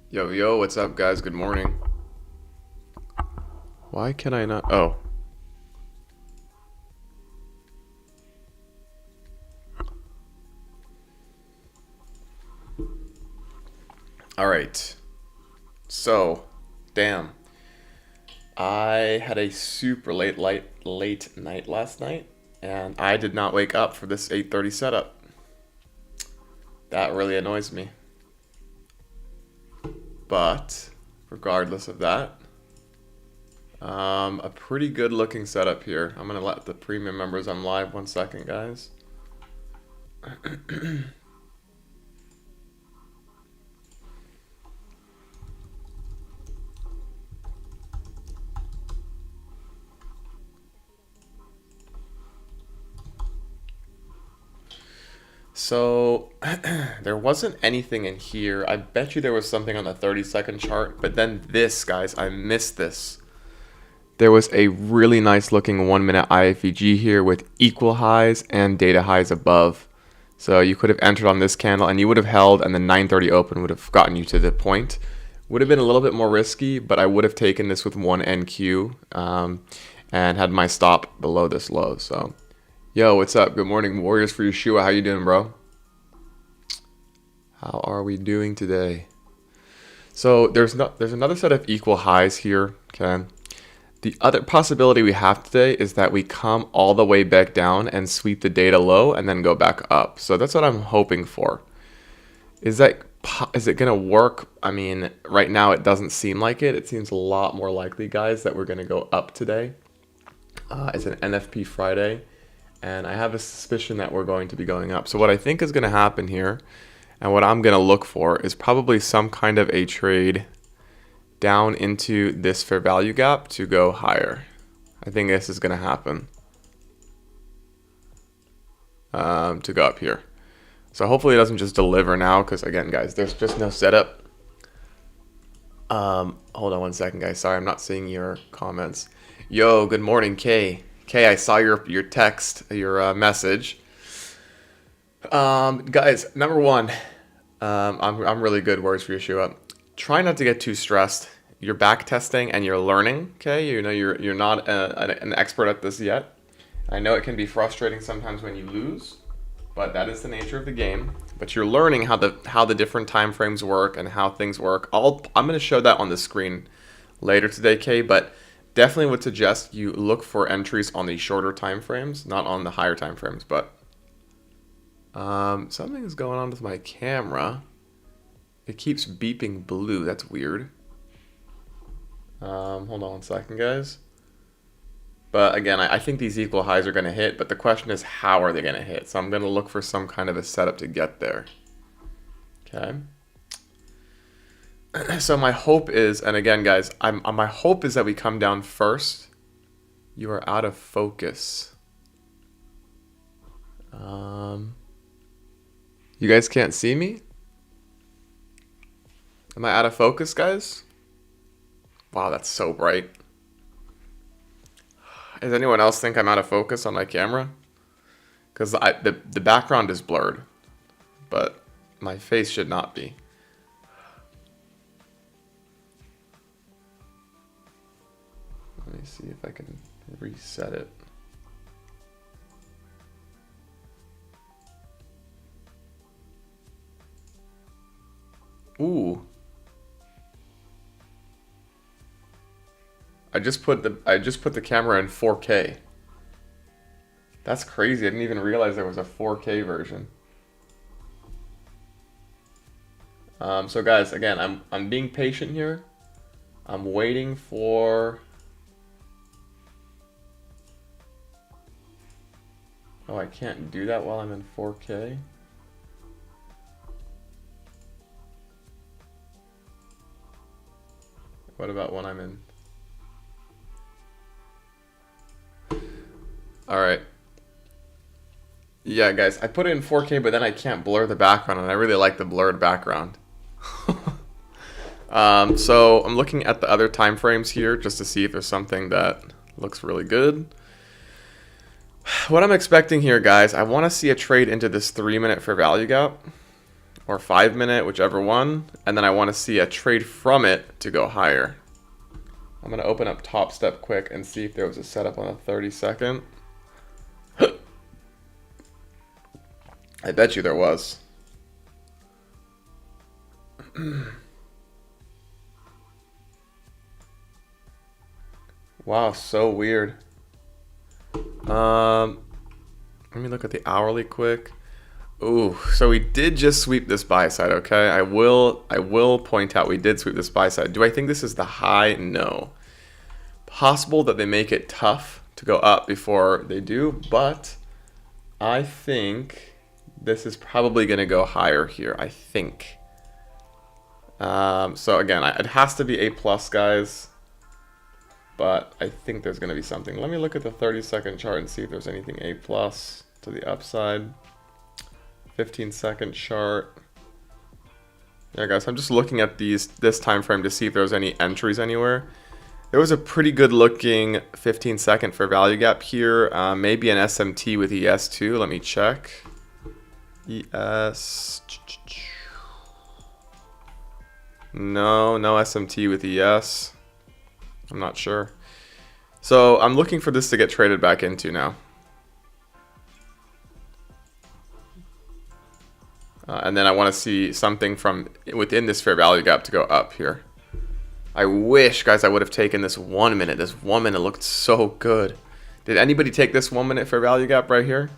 Yo, what's up, guys? Good morning. Why can I not? Oh. All right. So, damn. I had a super late night last night, and I did not wake up for this 8:30 setup. That really annoys me. But, regardless of that, a pretty good looking setup here. I'm gonna let the premium members on live 1 second, guys. So, there wasn't anything in here. I bet you there was something on the 30-second chart, but then this, guys, I missed this. There was a really nice looking 1 minute IFEG here with equal highs and data highs above. So you could have entered on this candle and you would have held, and the 9:30 open would have gotten you to the point. Would have been a little bit more risky, but I would have taken this with one NQ and had my stop below this low. So, yo, what's up? Good morning, Warriors for Yeshua. How you doing, bro? How are we doing today? So there's another set of equal highs here, okay? The other possibility we have today is that we come all the way back down and sweep the data low and then go back up. So that's what I'm hoping for. Is it going to work? I mean, right now it doesn't seem like it. It seems a lot more likely, guys, that we're going to go up today. It's an NFP Friday, and I have a suspicion that we're going to be going up. So what I think is going to happen here, and what I'm going to look for, is probably some kind of a trade down into this fair value gap to go higher. I think this is going to happen to go up here. So hopefully it doesn't just deliver now, because again, guys, there's just no setup. Hold on 1 second, guys. Sorry, I'm not seeing your comments. Yo, good morning, Kay. Kay, I saw your text, your message. Guys, number one, I'm really good. Words for Yeshua. Try not to get too stressed. You're back testing and you're learning, okay? You know you're not an expert at this yet. I know it can be frustrating sometimes when you lose, but that is the nature of the game. But you're learning how the different time frames work and how things work. I'm going to show that on the screen later today, Kay, but definitely would suggest you look for entries on the shorter time frames, not on the higher time frames. But something is going on with my camera. It keeps beeping blue. That's weird. Hold on 1 second, guys. But again, I think these equal highs are going to hit, but the question is, how are they going to hit? So I'm going to look for some kind of a setup to get there. Okay. So my hope is, and again, guys, my hope is that we come down first. You are out of focus. You guys can't see me? Am I out of focus, guys? Wow, that's so bright. Does anyone else think I'm out of focus on my camera? Because the background is blurred, but my face should not be. Let me see if I can reset it. Ooh. I just put the camera in 4K. That's crazy. I didn't even realize there was a 4K version. So guys, again, I'm being patient here. I'm waiting for. Oh, I can't do that while I'm in 4K. What about when I'm in? All right. Yeah, guys, I put it in 4K, but then I can't blur the background, and I really like the blurred background. So I'm looking at the other time frames here just to see if there's something that Looks really good. What I'm expecting here, guys, I want to see a trade into this 3-minute fair value gap, or 5-minute, whichever one, and then I want to see a trade from it to go higher. I'm going to open up Top Step quick and see if there was a setup on a 30-second. I bet you there was. Wow, so weird. Let me look at the hourly quick. Ooh, so we did just sweep this buy side, okay? I will point out we did sweep this buy side. Do I think this is the high? No. Possible that they make it tough to go up before they do, but I think this is probably going to go higher here, I think. So again, it has to be A+, guys. But I think there's going to be something. Let me look at the 30-second chart and see if there's anything A+ to the upside. 15-second chart. Yeah, guys, I'm just looking at this time frame to see if there's any entries anywhere. There was a pretty good looking 15-second fair value gap here. Maybe an SMT with ES too. Let me check. ES. No SMT with ES. I'm not sure. So I'm looking for this to get traded back into now. And then I want to see something from within this fair value gap to go up here. I wish, guys, I would have taken this 1 minute. This 1 minute looked so good. Did anybody take this 1 minute fair value gap right here?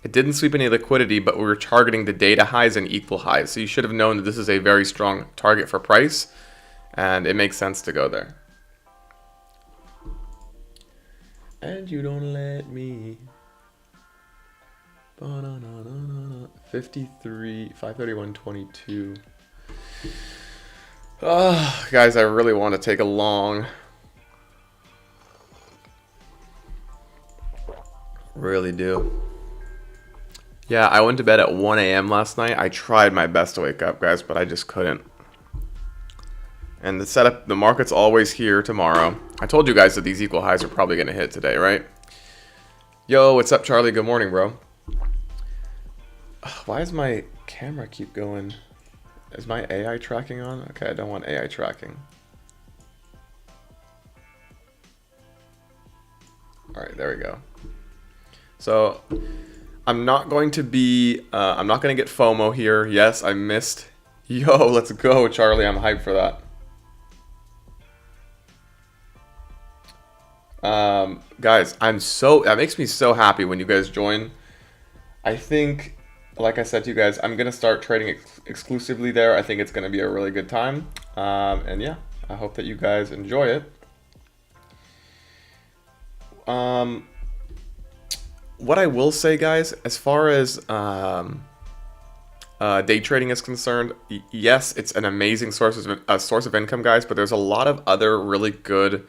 It didn't sweep any liquidity, but we were targeting the data highs and equal highs. So you should have known that this is a very strong target for price. And it makes sense to go there. And you don't let me. 53, 531.22. Guys, I really want to take a long. Really do. Yeah, I went to bed at 1 a.m. last night. I tried my best to wake up, guys, but I just couldn't. And the setup, the market's always here tomorrow. I told you guys that these equal highs are probably going to hit today, right? Yo, what's up, Charlie? Good morning, bro. Why does my camera keep going? Is my AI tracking on? Okay, I don't want AI tracking. All right, there we go. So I'm not going to be, I'm not going to get FOMO here. Yes, I missed. Yo, let's go, Charlie. I'm hyped for that. Guys, that makes me so happy when you guys join. I think, like I said to you guys, I'm gonna start trading exclusively there. I think it's gonna be a really good time. And yeah, I hope that you guys enjoy it. What I will say, guys, as far as day trading is concerned, yes, it's an amazing source of income, guys, but there's a lot of other really good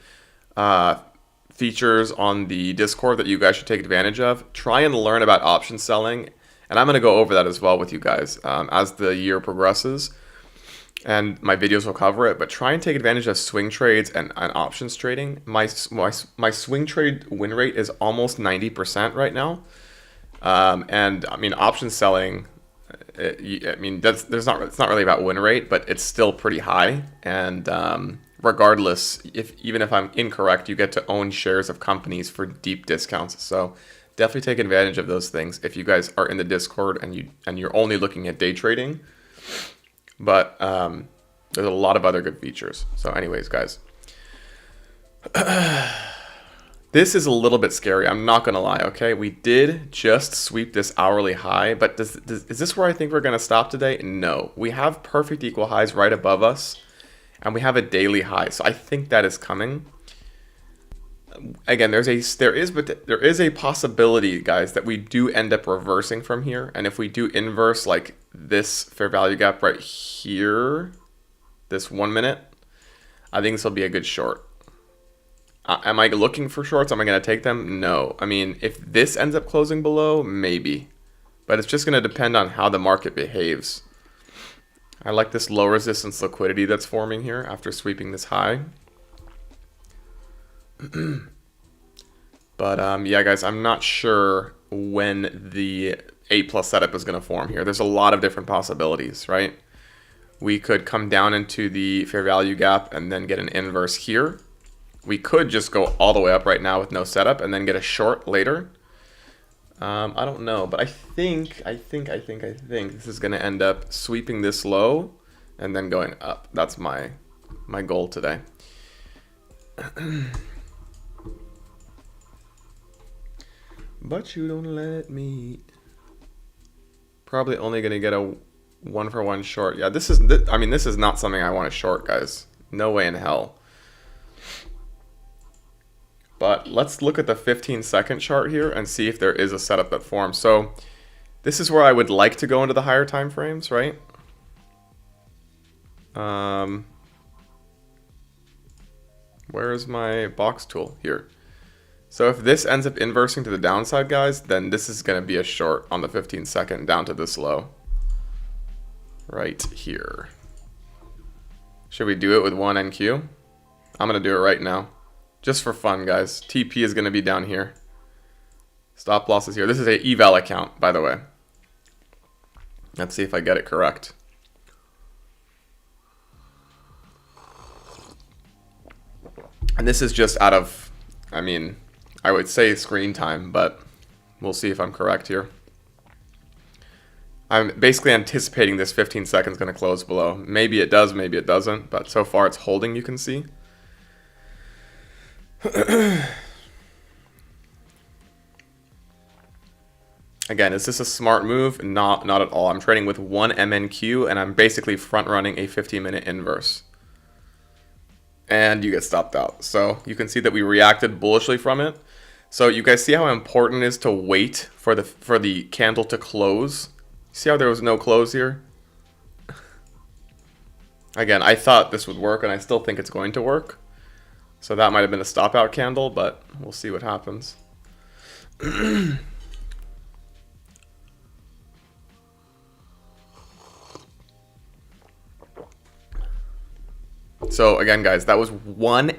features on the Discord that you guys should take advantage of. Try and learn about option selling, and I'm going to go over that as well with you guys as the year progresses, and my videos will cover it. But try and take advantage of swing trades and options trading. My swing trade win rate is almost 90% right now, and I mean option selling. It's not really about win rate, but it's still pretty high. And regardless, even if I'm incorrect, you get to own shares of companies for deep discounts. So definitely take advantage of those things if you guys are in the Discord and you're only looking at day trading. But there's a lot of other good features. So anyways, guys, this is a little bit scary. I'm not going to lie, okay? We did just sweep this hourly high, but is this where I think we're going to stop today? No. We have perfect equal highs right above us, and we have a daily high. So I think that is coming. Again, there is a possibility, guys, that we do end up reversing from here. And if we do inverse like this fair value gap right here, this 1 minute, I think this will be a good short. Am I looking for shorts? Am I going to take them? No. I mean, if this ends up closing below, maybe. But it's just going to depend on how the market behaves. I like this low resistance liquidity that's forming here after sweeping this high. But yeah, guys, I'm not sure when the A plus setup is going to form here. There's a lot of different possibilities, right? We could come down into the fair value gap and then get an inverse here. We could just go all the way up right now with no setup and then get a short later. I don't know, but I think this is going to end up sweeping this low and then going up. That's my goal today. But you don't let me. Probably only going to get a 1-for-1 short. Yeah, this is not something I want to short, guys. No way in hell. But let's look at the 15-second chart here and see if there is a setup that forms. So this is where I would like to go into the higher time frames, right? Where is my box tool? Here. So if this ends up inversing to the downside, guys, then this is going to be a short on the 15-second down to this low. Right here. Should we do it with 1 NQ? I'm going to do it right now. Just for fun, guys. TP is going to be down here. Stop loss is here. This is a eval account, by the way. Let's see if I get it correct. And this is just out of, I mean, I would say screen time, but we'll see if I'm correct here. I'm basically anticipating this 15 seconds going to close below. Maybe it does, maybe it doesn't, but so far it's holding, you can see. Again, is this a smart move? Not at all. I'm trading with 1 MNQ and I'm basically front running a 15-minute inverse. And you get stopped out. So you can see that we reacted bullishly from it. So you guys see how important it is to wait for the candle to close? See how there was no close here? Again, I thought this would work and I still think it's going to work. So that might have been a stop out candle, but we'll see what happens. So again, guys, that was 1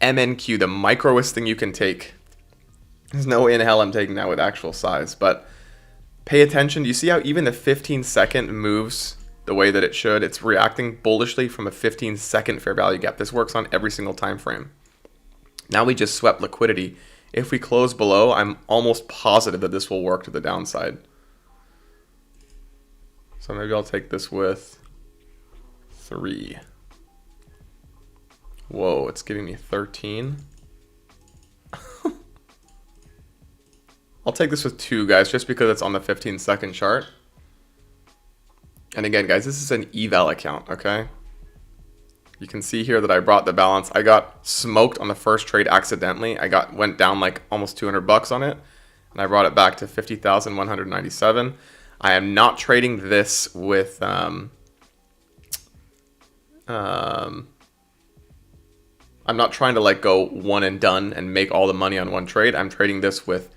MNQ, the microest thing you can take. There's no way in hell I'm taking that with actual size, but pay attention. Do you see how even the 15-second moves the way that it should? It's reacting bullishly from a 15-second fair value gap. This works on every single time frame. Now we just swept liquidity. If we close below, I'm almost positive that this will work to the downside. So maybe I'll take this with 3. Whoa, it's giving me 13. I'll take this with 2, guys, just because it's on the 15-second chart. And again, guys, this is an eval account, okay? You can see here that I brought the balance. I got smoked on the first trade accidentally. Went down like almost 200 bucks on it, and I brought it back to 50,197. I am not trading this with I'm not trying to like go one and done and make all the money on one trade. I'm trading this with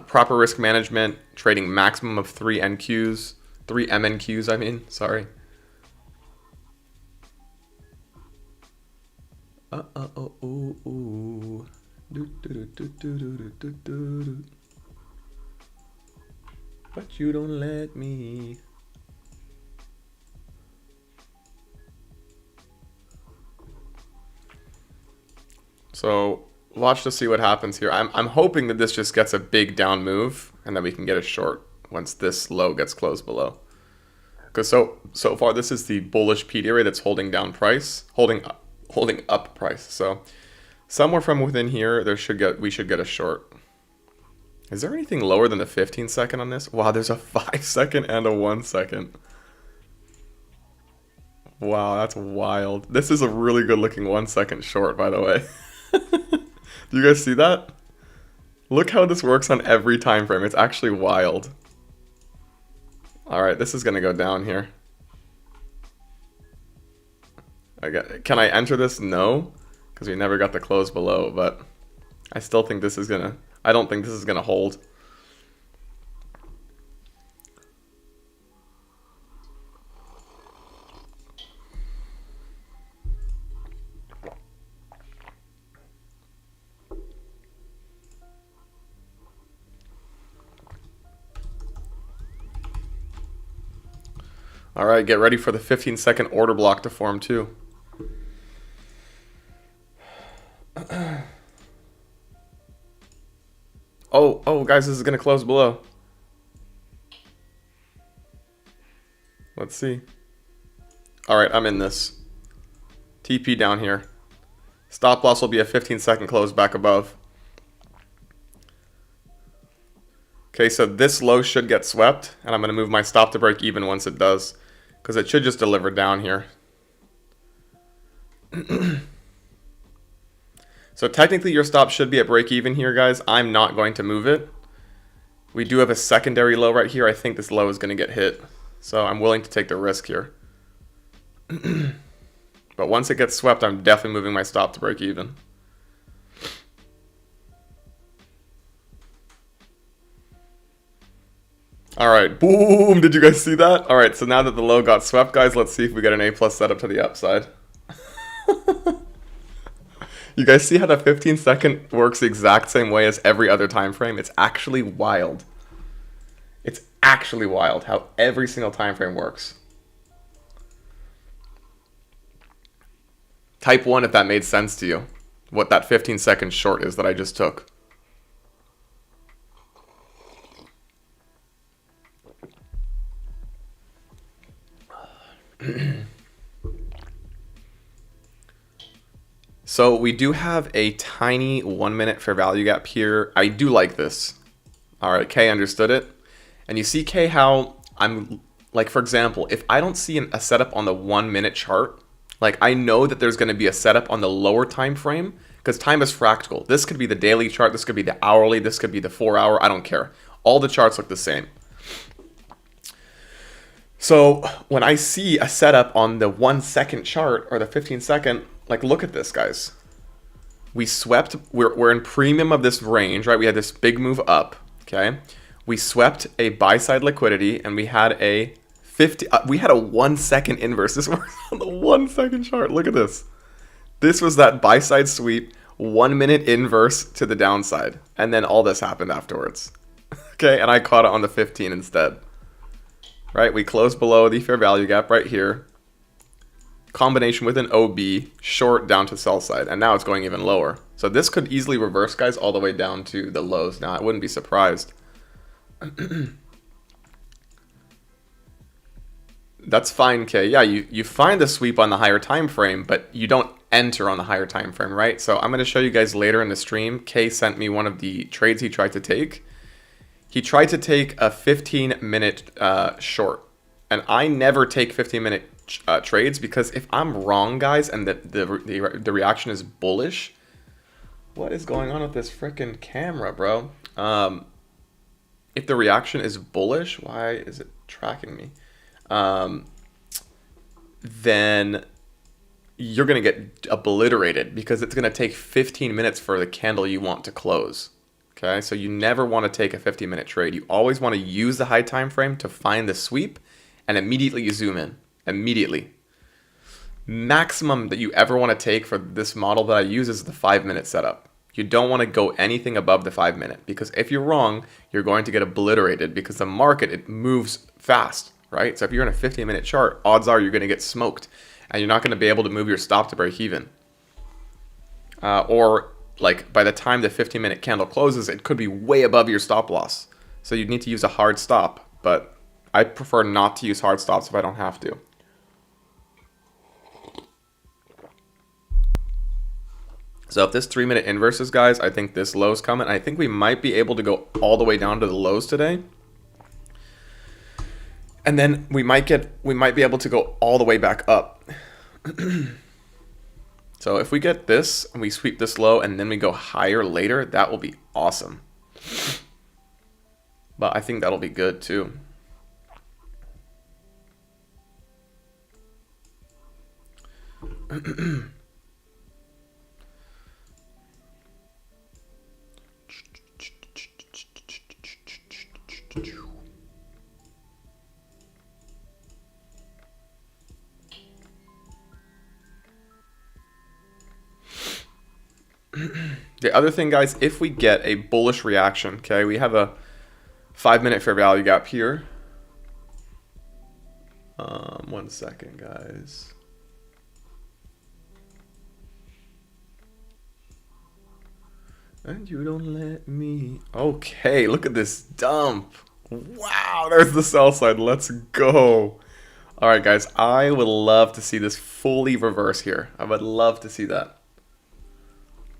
proper risk management, trading maximum of 3 NQs, 3 MNQs, I mean, sorry. But you don't let me. So watch to see what happens here. I'm hoping that this just gets a big down move and then we can get a short once this low gets closed below. Because so far this is the bullish PD area that's holding down price, holding up price. So somewhere from within here we should get a short. Is there anything lower than the 15-second on this? Wow, there's a 5-second and a 1-second. Wow, that's wild. This is a really good looking 1-second short, by the way. Do you guys see that? Look how this works on every time frame. It's actually wild. All right, this is gonna go down here. Can I enter this? No, because we never got the close below, but I still think this is gonna, I don't think this is gonna hold. All right, get ready for the 15-second order block to form too. Oh, guys, this is going to close below. Let's see. All right, I'm in this. TP down here. Stop loss will be a 15-second close back above. Okay, so this low should get swept, and I'm going to move my stop to break even once it does, because it should just deliver down here. So technically your stop should be at break even here, guys. I'm not going to move it. We do have a secondary low right here. I think this low is going to get hit, so I'm willing to take the risk here. But once it gets swept, I'm definitely moving my stop to break even. All right, boom, did you guys see that? All right, so now that the low got swept, guys, let's see if we get an A+ setup to the upside. You guys see how the 15-second works the exact same way as every other time frame? It's actually wild. It's actually wild how every single time frame works. Type 1 if that made sense to you. What that 15-second short is that I just took. So we do have a tiny 1 minute fair value gap here. I do like this. All right, K understood it. And you see, K, how I'm, like, for example, if I don't see a setup on the 1 minute chart, like, I know that there's going to be a setup on the lower time frame because time is fractal. This could be the daily chart. This could be the hourly. This could be the 4 hour. I don't care. All the charts look the same. So when I see a setup on the 1 second chart or the 15-second, like, look at this, guys. We swept, we're in premium of this range, right? We had this big move up, okay? We swept a buy side liquidity and we had a 1 second inverse. This was on the 1 second chart. Look at this. This was that buy side sweep, 1 minute inverse to the downside. And then all this happened afterwards. Okay, and I caught it on the 15 instead. Right, we closed below the fair value gap right here. Combination with an OB, short down to sell side, and now it's going even lower. So this could easily reverse, guys, all the way down to the lows. Now, I wouldn't be surprised. That's fine, K. Yeah, you find the sweep on the higher time frame, but you don't enter on the higher time frame, right? So I'm going to show you guys later in the stream. K sent me one of the trades he tried to take. He tried to take a 15-minute short, and I never take 15-minute trades because if I'm wrong, guys, and the reaction is bullish, what is going on with this freaking camera, bro? If the reaction is bullish, why is it tracking me? Then you're gonna get obliterated because it's gonna take 15 minutes for the candle you want to close. Okay, so you never want to take a 50-minute trade. You always want to use the high time frame to find the sweep and immediately you zoom in. Immediately. Maximum that you ever want to take for this model that I use is the 5-minute setup. You don't want to go anything above the 5-minute because if you're wrong, you're going to get obliterated because the market, it moves fast, right? So if you're in a 15-minute chart, odds are you're going to get smoked and you're not going to be able to move your stop to break even. Or like by the time the 15-minute candle closes, it could be way above your stop loss. So you need to use a hard stop, but I prefer not to use hard stops if I don't have to. So if this 3-minute inverses, guys, I think this low's coming. I think we might be able to go all the way down to the lows today. And then we might be able to go all the way back up. So if we get this and we sweep this low and then we go higher later, that will be awesome. But I think that'll be good too. The other thing, guys, if we get a bullish reaction, okay, we have a 5-minute fair value gap here. 1 second, guys. And you don't let me. Okay, look at this dump. Wow, there's the sell side. Let's go. All right, guys, I would love to see this fully reverse here. I would love to see that.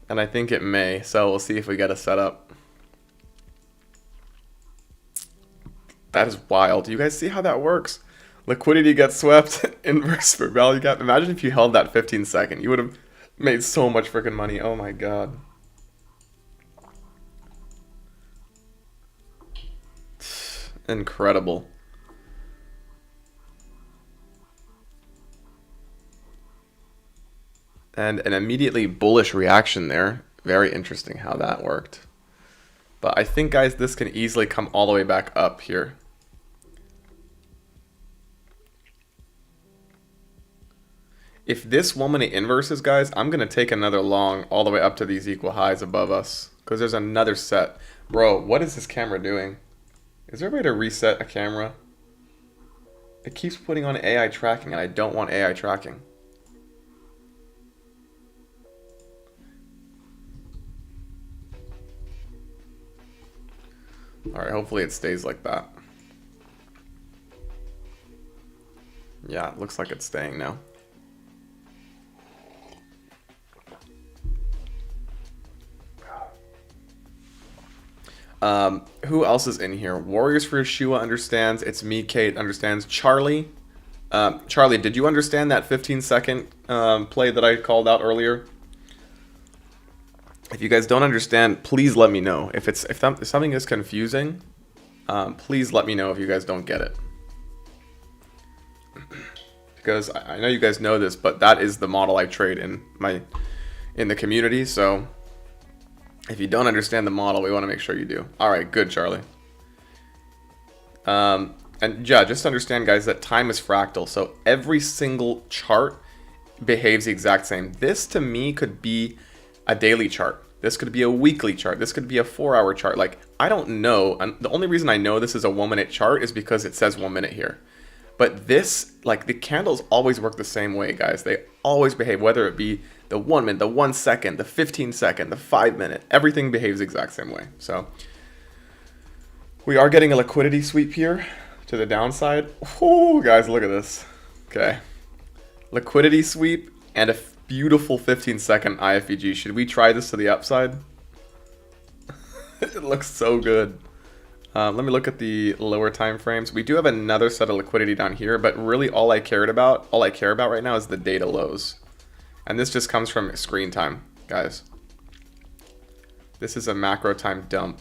And I think it may, so we'll see if we get a setup. That is wild. Do you guys see how that works? Liquidity gets swept, inverse for value gap. Imagine if you held that 15 second. You would have made so much freaking money. Oh my god. Incredible. And an immediately bullish reaction there. Very interesting how that worked. But I think, guys, this can easily come all the way back up here. If this 1 minute inverses, guys, I'm going to take another long all the way up to these equal highs above us. Because there's another set. Bro, what is this camera doing? Is there a way to reset a camera? It keeps putting on AI tracking, and I don't want AI tracking. Alright, hopefully it stays like that. Yeah, it looks like it's staying now. Who else is in here? Warriors for Yeshua understands. It's me, Kate understands. Charlie. Charlie, did you understand that 15-second play that I called out earlier? If you guys don't understand, please let me know. If something is confusing, please let me know if you guys don't get it. Because I know you guys know this, but that is the model I trade in the community. So if you don't understand the model, we want to make sure you do. All right, good, Charlie. And yeah, just understand, guys, that time is fractal. So every single chart behaves the exact same. This to me could be a daily chart. This could be a weekly chart. This could be a 4-hour chart. Like, I don't know. And the only reason I know this is a 1 minute chart is because it says 1 minute here. But this, like, the candles always work the same way, guys. They always behave, whether it be the 1 minute, the 1 second, the 15-second, the 5 minute. Everything behaves the exact same way. So we are getting a liquidity sweep here to the downside. Oh, guys, look at this. Okay. Liquidity sweep and a beautiful 15-second IFVG. Should we try this to the upside? It looks so good. Let me look at the lower time frames. We do have another set of liquidity down here, but really all I care about right now is the data lows. And this just comes from screen time, guys. This is a macro time dump.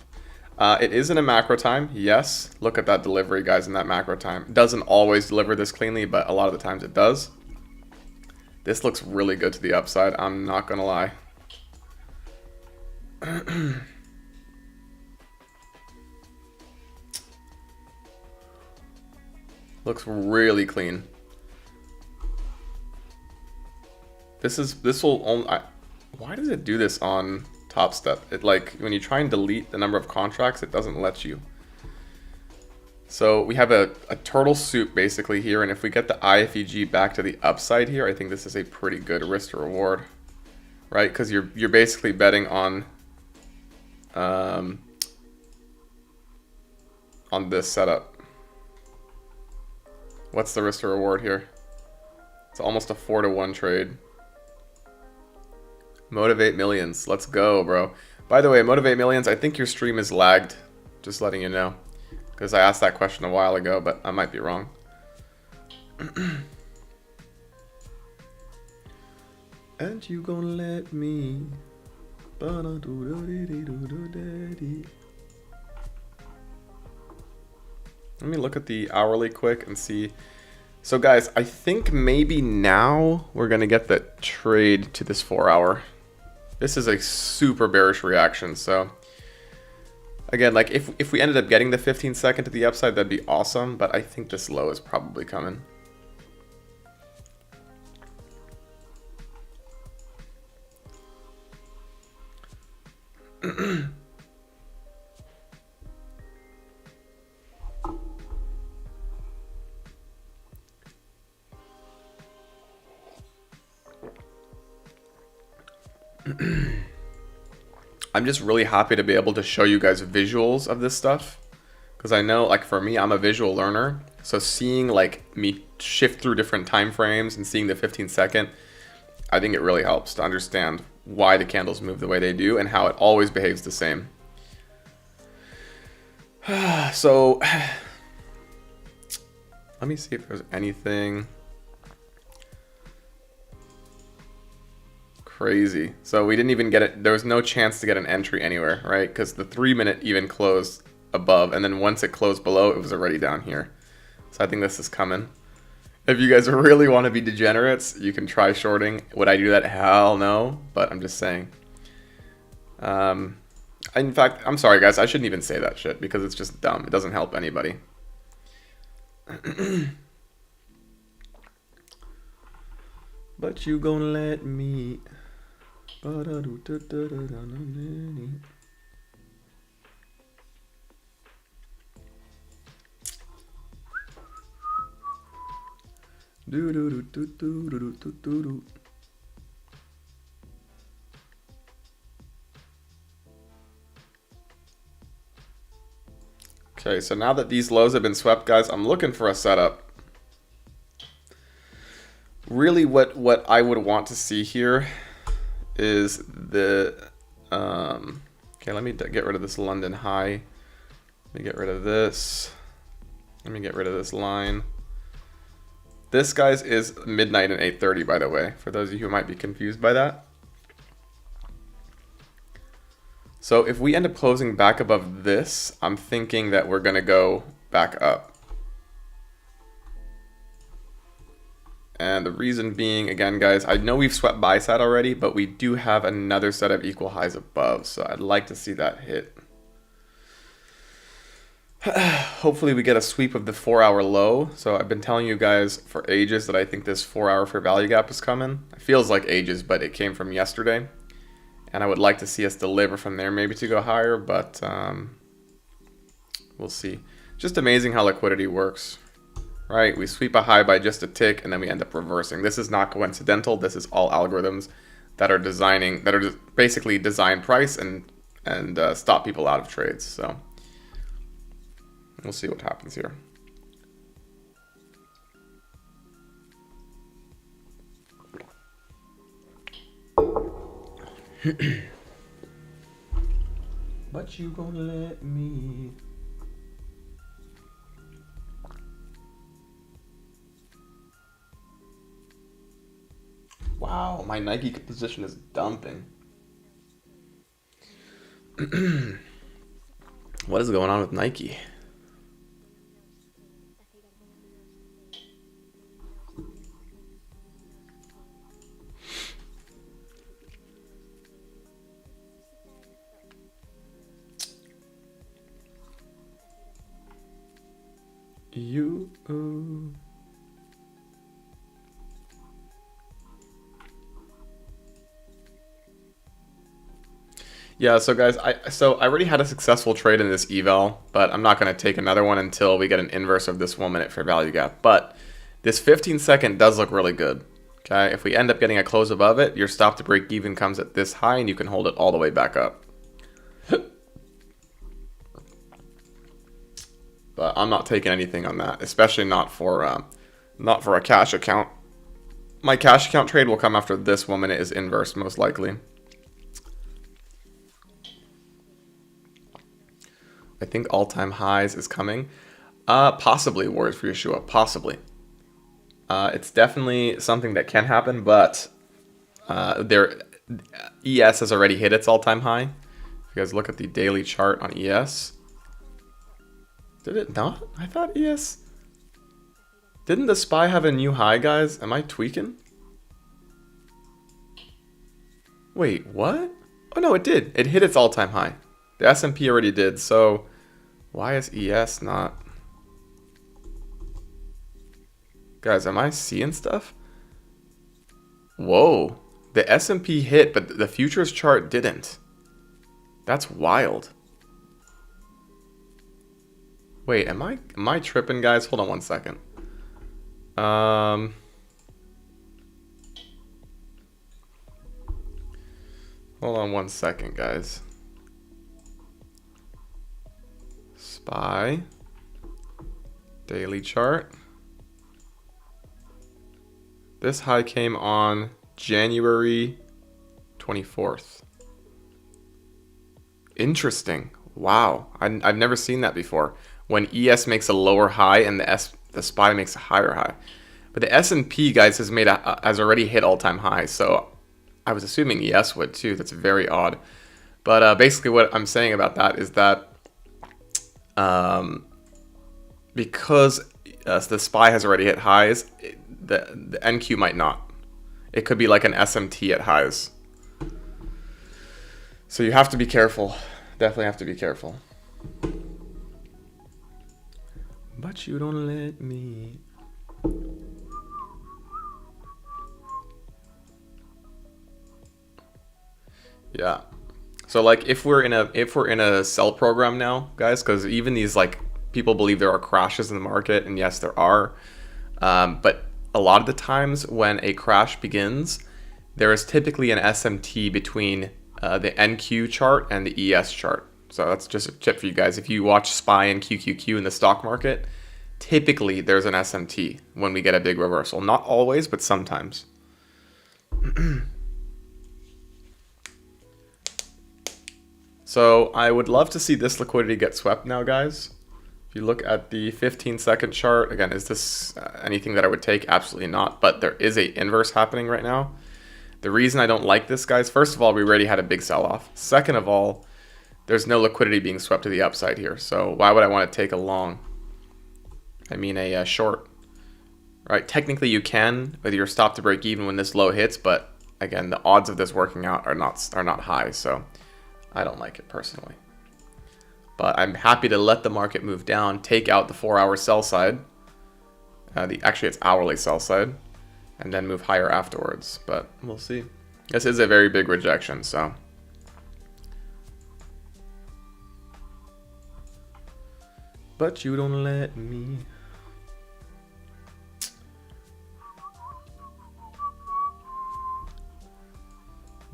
It is in a macro time, yes. Look at that delivery, guys, in that macro time. It doesn't always deliver this cleanly, but a lot of the times it does. This looks really good to the upside, I'm not gonna lie. Looks really clean. This will only, why does it do this on Top Step? It, like, when you try and delete the number of contracts, it doesn't let you. So we have a turtle soup basically here, and if we get the IFEG back to the upside here, I think this is a pretty good risk to reward, right? Because you're basically betting on this setup. What's the risk to reward here? It's almost a 4-to-1 trade. Motivate Millions, let's go, bro. By the way, Motivate Millions, I think your stream is lagged. Just letting you know. Because I asked that question a while ago, but I might be wrong. And you gonna let me. Let me look at the hourly quick and see. So guys, I think maybe now we're gonna get the trade to this 4-hour. This is a super bearish reaction, so again, like if we ended up getting the 15-second to the upside, that'd be awesome, but I think this low is probably coming. I'm just really happy to be able to show you guys visuals of this stuff. Because I know, like, for me, I'm a visual learner. So seeing, like, me shift through different time frames and seeing the 15-second, I think it really helps to understand why the candles move the way they do and how it always behaves the same. So, let me see if there's anything crazy. So we didn't even get it. There was no chance to get an entry anywhere, right? Because the 3-minute even closed above, and then once it closed below, it was already down here. So I think this is coming. If you guys really want to be degenerates, you can try shorting. Would I do that? Hell no. But I'm just saying. In fact, I'm sorry guys, I shouldn't even say that shit because it's just dumb. It doesn't help anybody. But you gonna let me. Okay, so now that these lows have been swept, guys, I'm looking for a setup. Really what I would want to see here is the okay, let me get rid of this London high. Let me get rid of this. Let me get rid of this line. This, guys, is midnight and 8:30, by the way, for those of you who might be confused by that. So if we end up closing back above this, I'm thinking that we're gonna go back up. And the reason being, again, guys, I know we've swept buy side already, but we do have another set of equal highs above, so I'd like to see that hit. Hopefully we get a sweep of the 4-hour low. So I've been telling you guys for ages that I think this 4-hour fair value gap is coming. It feels like ages, but it came from yesterday. And I would like to see us deliver from there, maybe to go higher, but we'll see. Just amazing how liquidity works, right? We sweep a high by just a tick, and then we end up reversing. This is not coincidental. This is all algorithms that are basically design price and stop people out of trades. So we'll see what happens here. But you gonna let me. Wow, my Nike position is dumping. What is going on with Nike? Yeah, so guys, I already had a successful trade in this eval, but I'm not going to take another one until we get an inverse of this 1-minute fair value gap. But this 15-second does look really good. Okay, if we end up getting a close above it, your stop to break even comes at this high, and you can hold it all the way back up. But I'm not taking anything on that, especially not for a cash account. My cash account trade will come after this 1-minute is inverse, most likely. I think all-time highs is coming. Possibly, Warriors for Yeshua. Possibly. It's definitely something that can happen, but ES has already hit its all-time high. If you guys look at the daily chart on ES. Did it not? I thought ES... Didn't the SPY have a new high, guys? Am I tweaking? Wait, what? Oh, no, it did. It hit its all-time high. The S&P already did, so why is ES not? Guys, am I seeing stuff? Whoa. The S&P hit, but the futures chart didn't. That's wild. Wait, am I tripping, guys? Hold on one second. Hold on 1 second, guys. SPY. Daily chart. This high came on January 24th. Interesting. Wow. I've never seen that before. When ES makes a lower high and the SPY makes a higher high. But the S&P, guys, has already hit all-time highs. So I was assuming ES would too. That's very odd. But basically what I'm saying about that is that because the SPY has already hit highs, the NQ might not. It could be like an SMT at highs. So you have to be careful. Definitely have to be careful. But you don't let me. Yeah. So like if we're in a sell program now, guys, because even these like people believe there are crashes in the market, and yes, there are. But a lot of the times when a crash begins, there is typically an SMT between the NQ chart and the ES chart. So that's just a tip for you guys. If you watch SPY and QQQ in the stock market, typically there's an SMT when we get a big reversal. Not always, but sometimes. So I would love to see this liquidity get swept now, guys. If you look at the 15-second chart, again, is this anything that I would take? Absolutely not, but there is a inverse happening right now. The reason I don't like this, guys, first of all, we already had a big sell-off. Second of all, there's no liquidity being swept to the upside here. So why would I want to take a long? I mean a short, right? Technically you can with your stop to break even when this low hits, but again, the odds of this working out are not high. So I don't like it personally. But I'm happy to let the market move down, take out the 4-hour sell side. Actually, it's hourly sell side. And then move higher afterwards. But we'll see. This is a very big rejection, so. But you don't let me.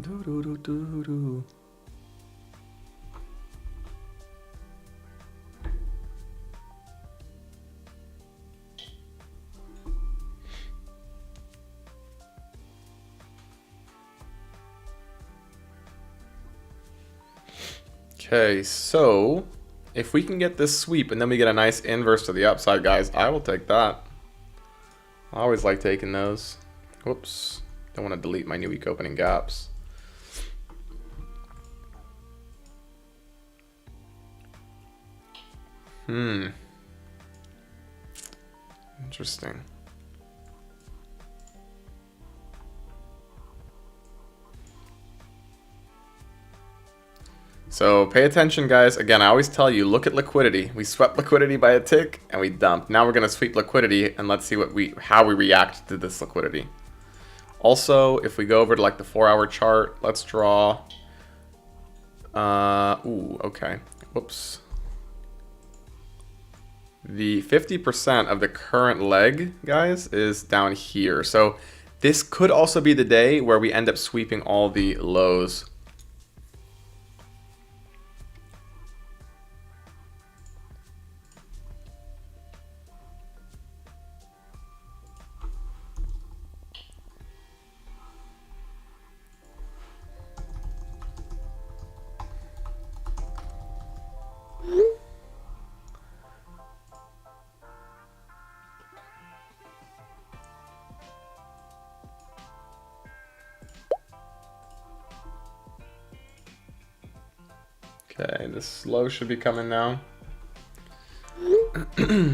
Do do do do do. Okay, so if we can get this sweep and then we get a nice inverse to the upside, guys, I will take that. I always like taking those. Whoops. Don't want to delete my new week opening gaps. Interesting. So pay attention, guys. Again, I always tell you, look at liquidity. We swept liquidity by a tick and we dumped. Now we're going to sweep liquidity and let's see how we react to this liquidity. Also, if we go over to like the 4-hour chart, let's draw. Okay. Whoops. The 50% of the current leg, guys, is down here. So this could also be the day where we end up sweeping all the lows. Okay, this low should be coming now.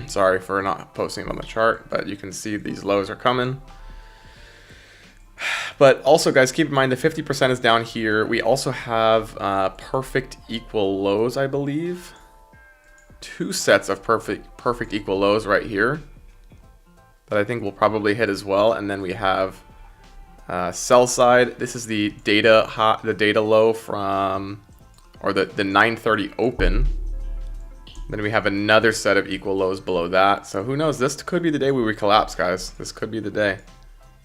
Sorry for not posting it on the chart, but you can see these lows are coming. But also, guys, keep in mind the 50% is down here. We also have perfect equal lows, I believe. 2 sets of perfect equal lows right here that I think we'll probably hit as well. And then we have sell side. This is the data low from, or the 9:30 open. Then we have another set of equal lows below that. So who knows? This could be the day where we collapse, guys. This could be the day.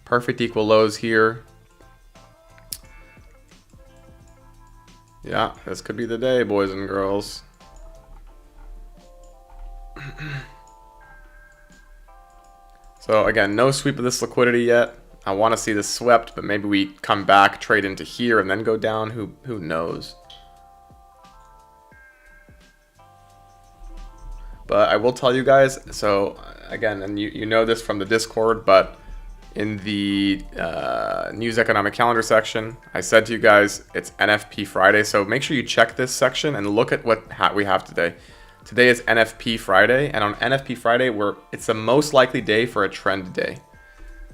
Perfect equal lows here. Yeah, this could be the day, boys and girls. So again, no sweep of this liquidity yet. I want to see this swept, but maybe we come back, trade into here, and then go down. Who knows? But I will tell you guys, so again, and you know this from the Discord, but in the news economic calendar section, I said to you guys, it's NFP Friday. So make sure you check this section and look at what we have today. Today is NFP Friday, and on NFP Friday, it's the most likely day for a trend day.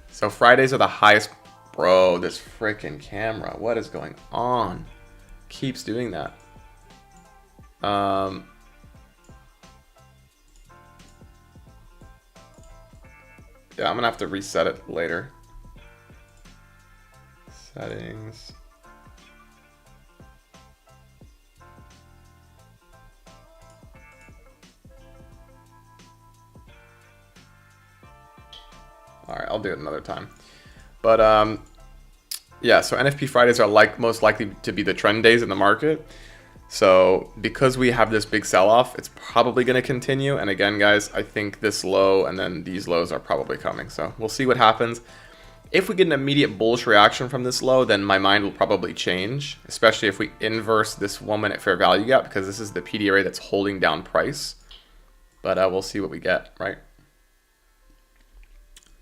So Fridays are the highest. Bro, this freaking camera, what is going on? Keeps doing that. Yeah, I'm gonna have to reset it later. Settings. All right, I'll do it another time. But yeah, so NFP Fridays are most likely to be the trend days in the market. So because we have this big sell-off, it's probably going to continue. And again, guys, I think this low and then these lows are probably coming. So we'll see what happens. If we get an immediate bullish reaction from this low, then my mind will probably change, especially if we inverse this 1 minute fair value gap, because this is the PDRA that's holding down price. But we'll see what we get, right?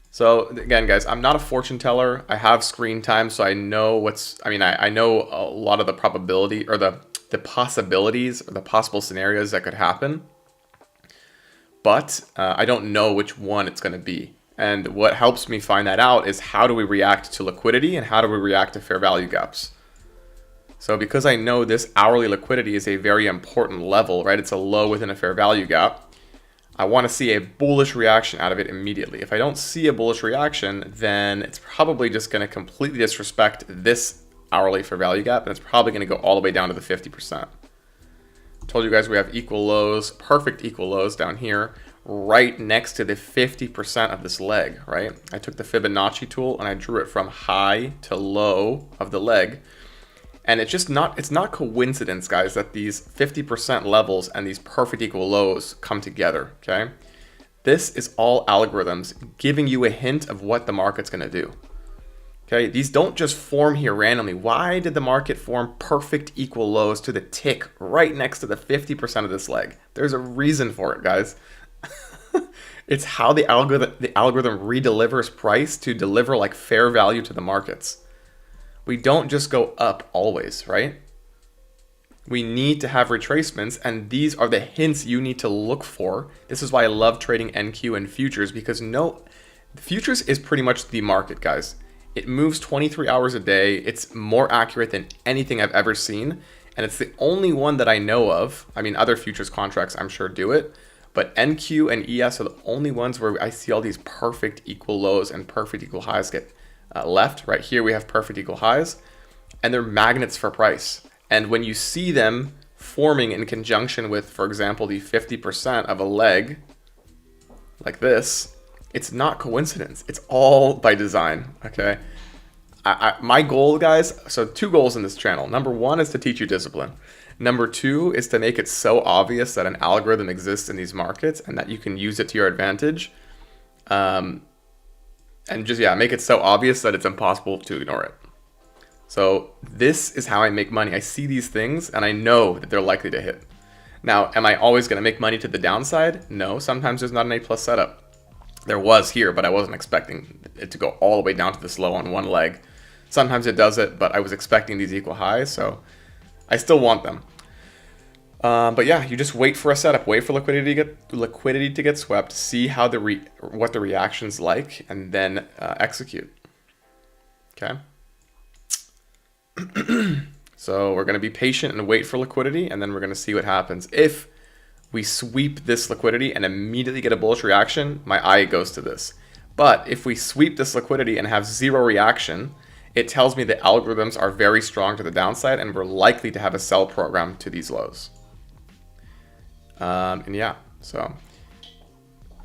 So again, guys, I'm not a fortune teller. I have screen time, so I know I know a lot of the probability or the possibilities or the possible scenarios that could happen. But I don't know which one it's going to be. And what helps me find that out is how do we react to liquidity and how do we react to fair value gaps. So because I know this hourly liquidity is a very important level, right? It's a low within a fair value gap. I want to see a bullish reaction out of it immediately. If I don't see a bullish reaction, then it's probably just going to completely disrespect this hourly fair value gap, and it's probably going to go all the way down to the 50%. Told you guys we have equal lows, perfect equal lows down here, right next to the 50% of this leg, right? I took the Fibonacci tool and I drew it from high to low of the leg. And it's not coincidence, guys, that these 50% levels and these perfect equal lows come together, okay? This is all algorithms giving you a hint of what the market's going to do. Okay, these don't just form here randomly. Why did the market form perfect equal lows to the tick right next to the 50% of this leg? There's a reason for it, guys. It's how the algorithm redelivers price to deliver like fair value to the markets. We don't just go up always, right? We need to have retracements, and these are the hints you need to look for. This is why I love trading NQ and futures, because futures is pretty much the market, guys. It moves 23 hours a day. It's more accurate than anything I've ever seen, and it's the only one that I know of. I mean, other futures contracts I'm sure do it, but NQ and ES are the only ones where I see all these perfect equal lows and perfect equal highs get left. Right here we have perfect equal highs, and they're magnets for price. And when you see them forming in conjunction with, for example, the 50% of a leg like this, it's not coincidence. It's all by design, okay? My goal, guys, so 2 goals in this channel. Number 1 is to teach you discipline. Number 2 is to make it so obvious that an algorithm exists in these markets and that you can use it to your advantage. And just, yeah, make it so obvious that it's impossible to ignore it. So this is how I make money. I see these things and I know that they're likely to hit. Now, am I always going to make money to the downside? No, sometimes there's not an A+ setup. There was here, but I wasn't expecting it to go all the way down to this low on one leg. Sometimes it does it, but I was expecting these equal highs, so I still want them. But yeah, you just wait for a setup, wait for liquidity to get swept, see how what the reaction's like, and then execute. Okay. So we're going to be patient and wait for liquidity, and then we're going to see what happens. If we sweep this liquidity and immediately get a bullish reaction, my eye goes to this. But if we sweep this liquidity and have zero reaction, it tells me the algorithms are very strong to the downside, and we're likely to have a sell program to these lows. And yeah, so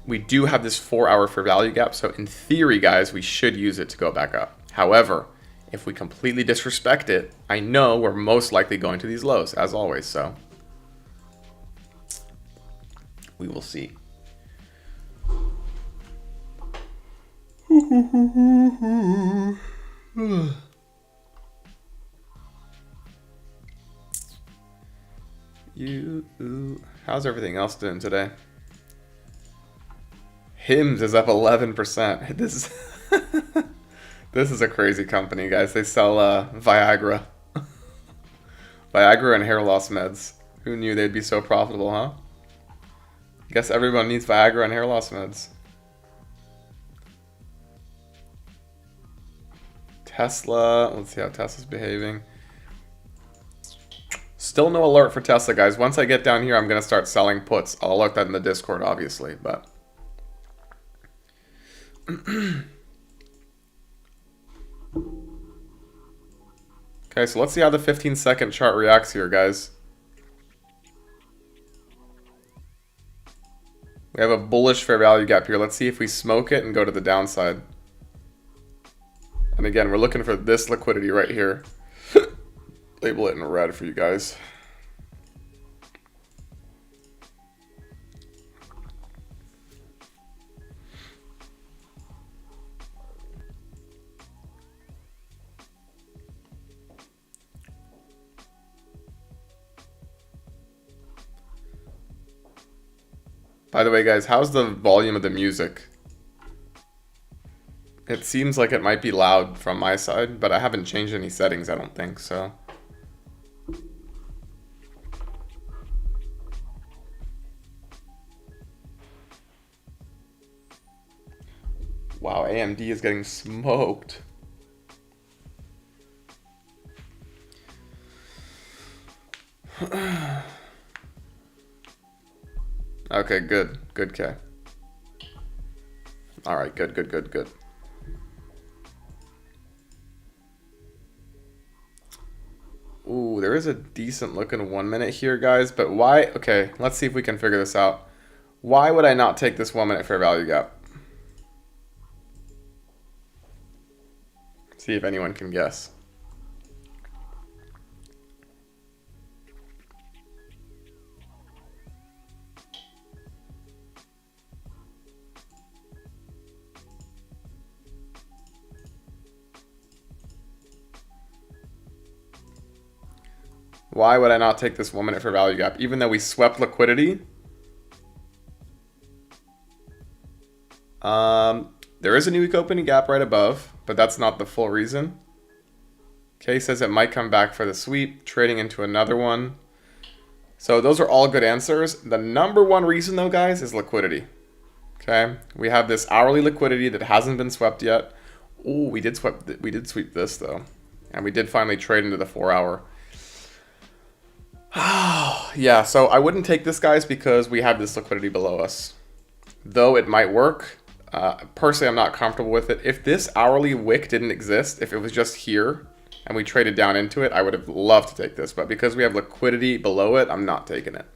we do have this 4-hour fair value gap. So in theory, guys, we should use it to go back up. However, If we completely disrespect it, I know we're most likely going to these lows, as always, so we will see. How's everything else doing today? Hims is up 11%. This is this is a crazy company, guys. They sell Viagra. Viagra and hair loss meds. Who knew they'd be so profitable, huh? Guess everyone needs Viagra and hair loss meds. Tesla. Let's see how Tesla's behaving. Still no alert for Tesla, guys. Once I get down here, I'm going to start selling puts. I'll alert that in the Discord, obviously, but... Okay, so let's see how the 15-second chart reacts here, guys. We have a bullish fair value gap here. Let's see if we smoke it and go to the downside. And again, we're looking for this liquidity right here. Label it in red for you guys. By the way, guys, how's the volume of the music? It seems like it might be loud from my side, but I haven't changed any settings, I don't think, so. Wow, AMD is getting smoked. Okay, good. Good, K. Alright, good. Ooh, there is a decent looking 1 minute here, guys, but why? Okay, let's see if we can figure this out. Why would I not take this 1 minute fair value gap? See if anyone can guess. Why would I not take this 1 minute fair value gap? Even though we swept liquidity. There is a new week opening gap right above, but that's not the full reason. Kay says it might come back for the sweep, trading into another one. So those are all good answers. The number one reason though, guys, is liquidity. Okay, we have this hourly liquidity that hasn't been swept yet. Ooh, we did sweep this though. And we did finally trade into the 4 hour. Yeah, so I wouldn't take this, guys, because we have this liquidity below us. Though it might work, personally, I'm not comfortable with it. If this hourly wick didn't exist, if it was just here and we traded down into it, I would have loved to take this. But because we have liquidity below it, I'm not taking it.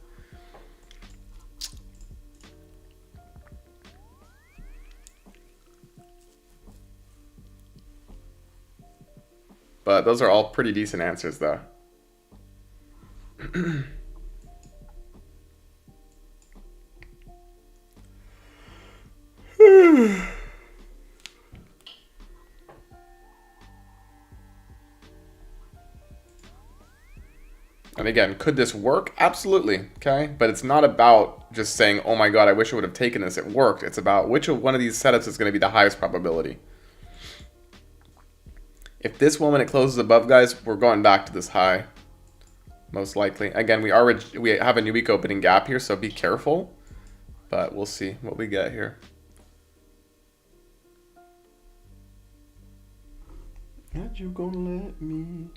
But those are all pretty decent answers, though. And again, could this work? Absolutely, okay? But it's not about just saying, oh my god, I wish I would have taken this. It worked. It's about which one of these setups is going to be the highest probability. If this one, when it closes above, guys, we're going back to this high. Most likely. Again, we have a new week opening gap here, so be careful. But we'll see what we get here. Are you gonna let me?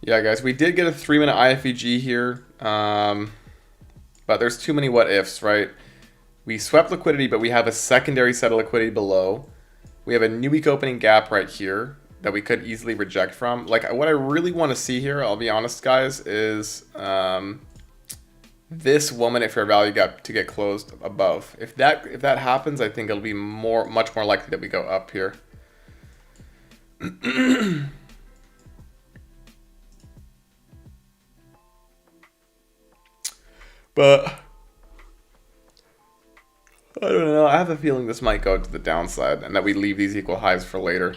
Yeah, guys, we did get a 3-minute IFEG here, but there's too many what ifs, right? We swept liquidity, but we have a secondary set of liquidity below. We have a new week opening gap right here that we could easily reject from. Like, what I really want to see here, I'll be honest, guys, is this 1-minute fair value gap to get closed above. If that happens, I think it'll be much more likely that we go up here. But I don't know. I have a feeling this might go to the downside and that we leave these equal highs for later.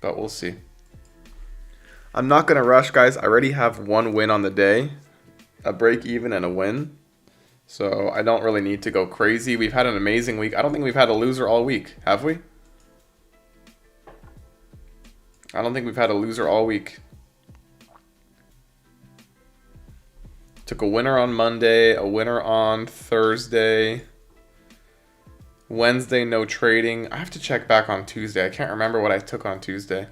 But we'll see. I'm not going to rush, guys. I already have one win on the day. A break even and a win. So I don't really need to go crazy. We've had an amazing week. I don't think we've had a loser all week. Have we? I don't think we've had a loser all week. Took a winner on Monday, a winner on Thursday. Wednesday, no trading. I have to check back on Tuesday. I can't remember what I took on Tuesday.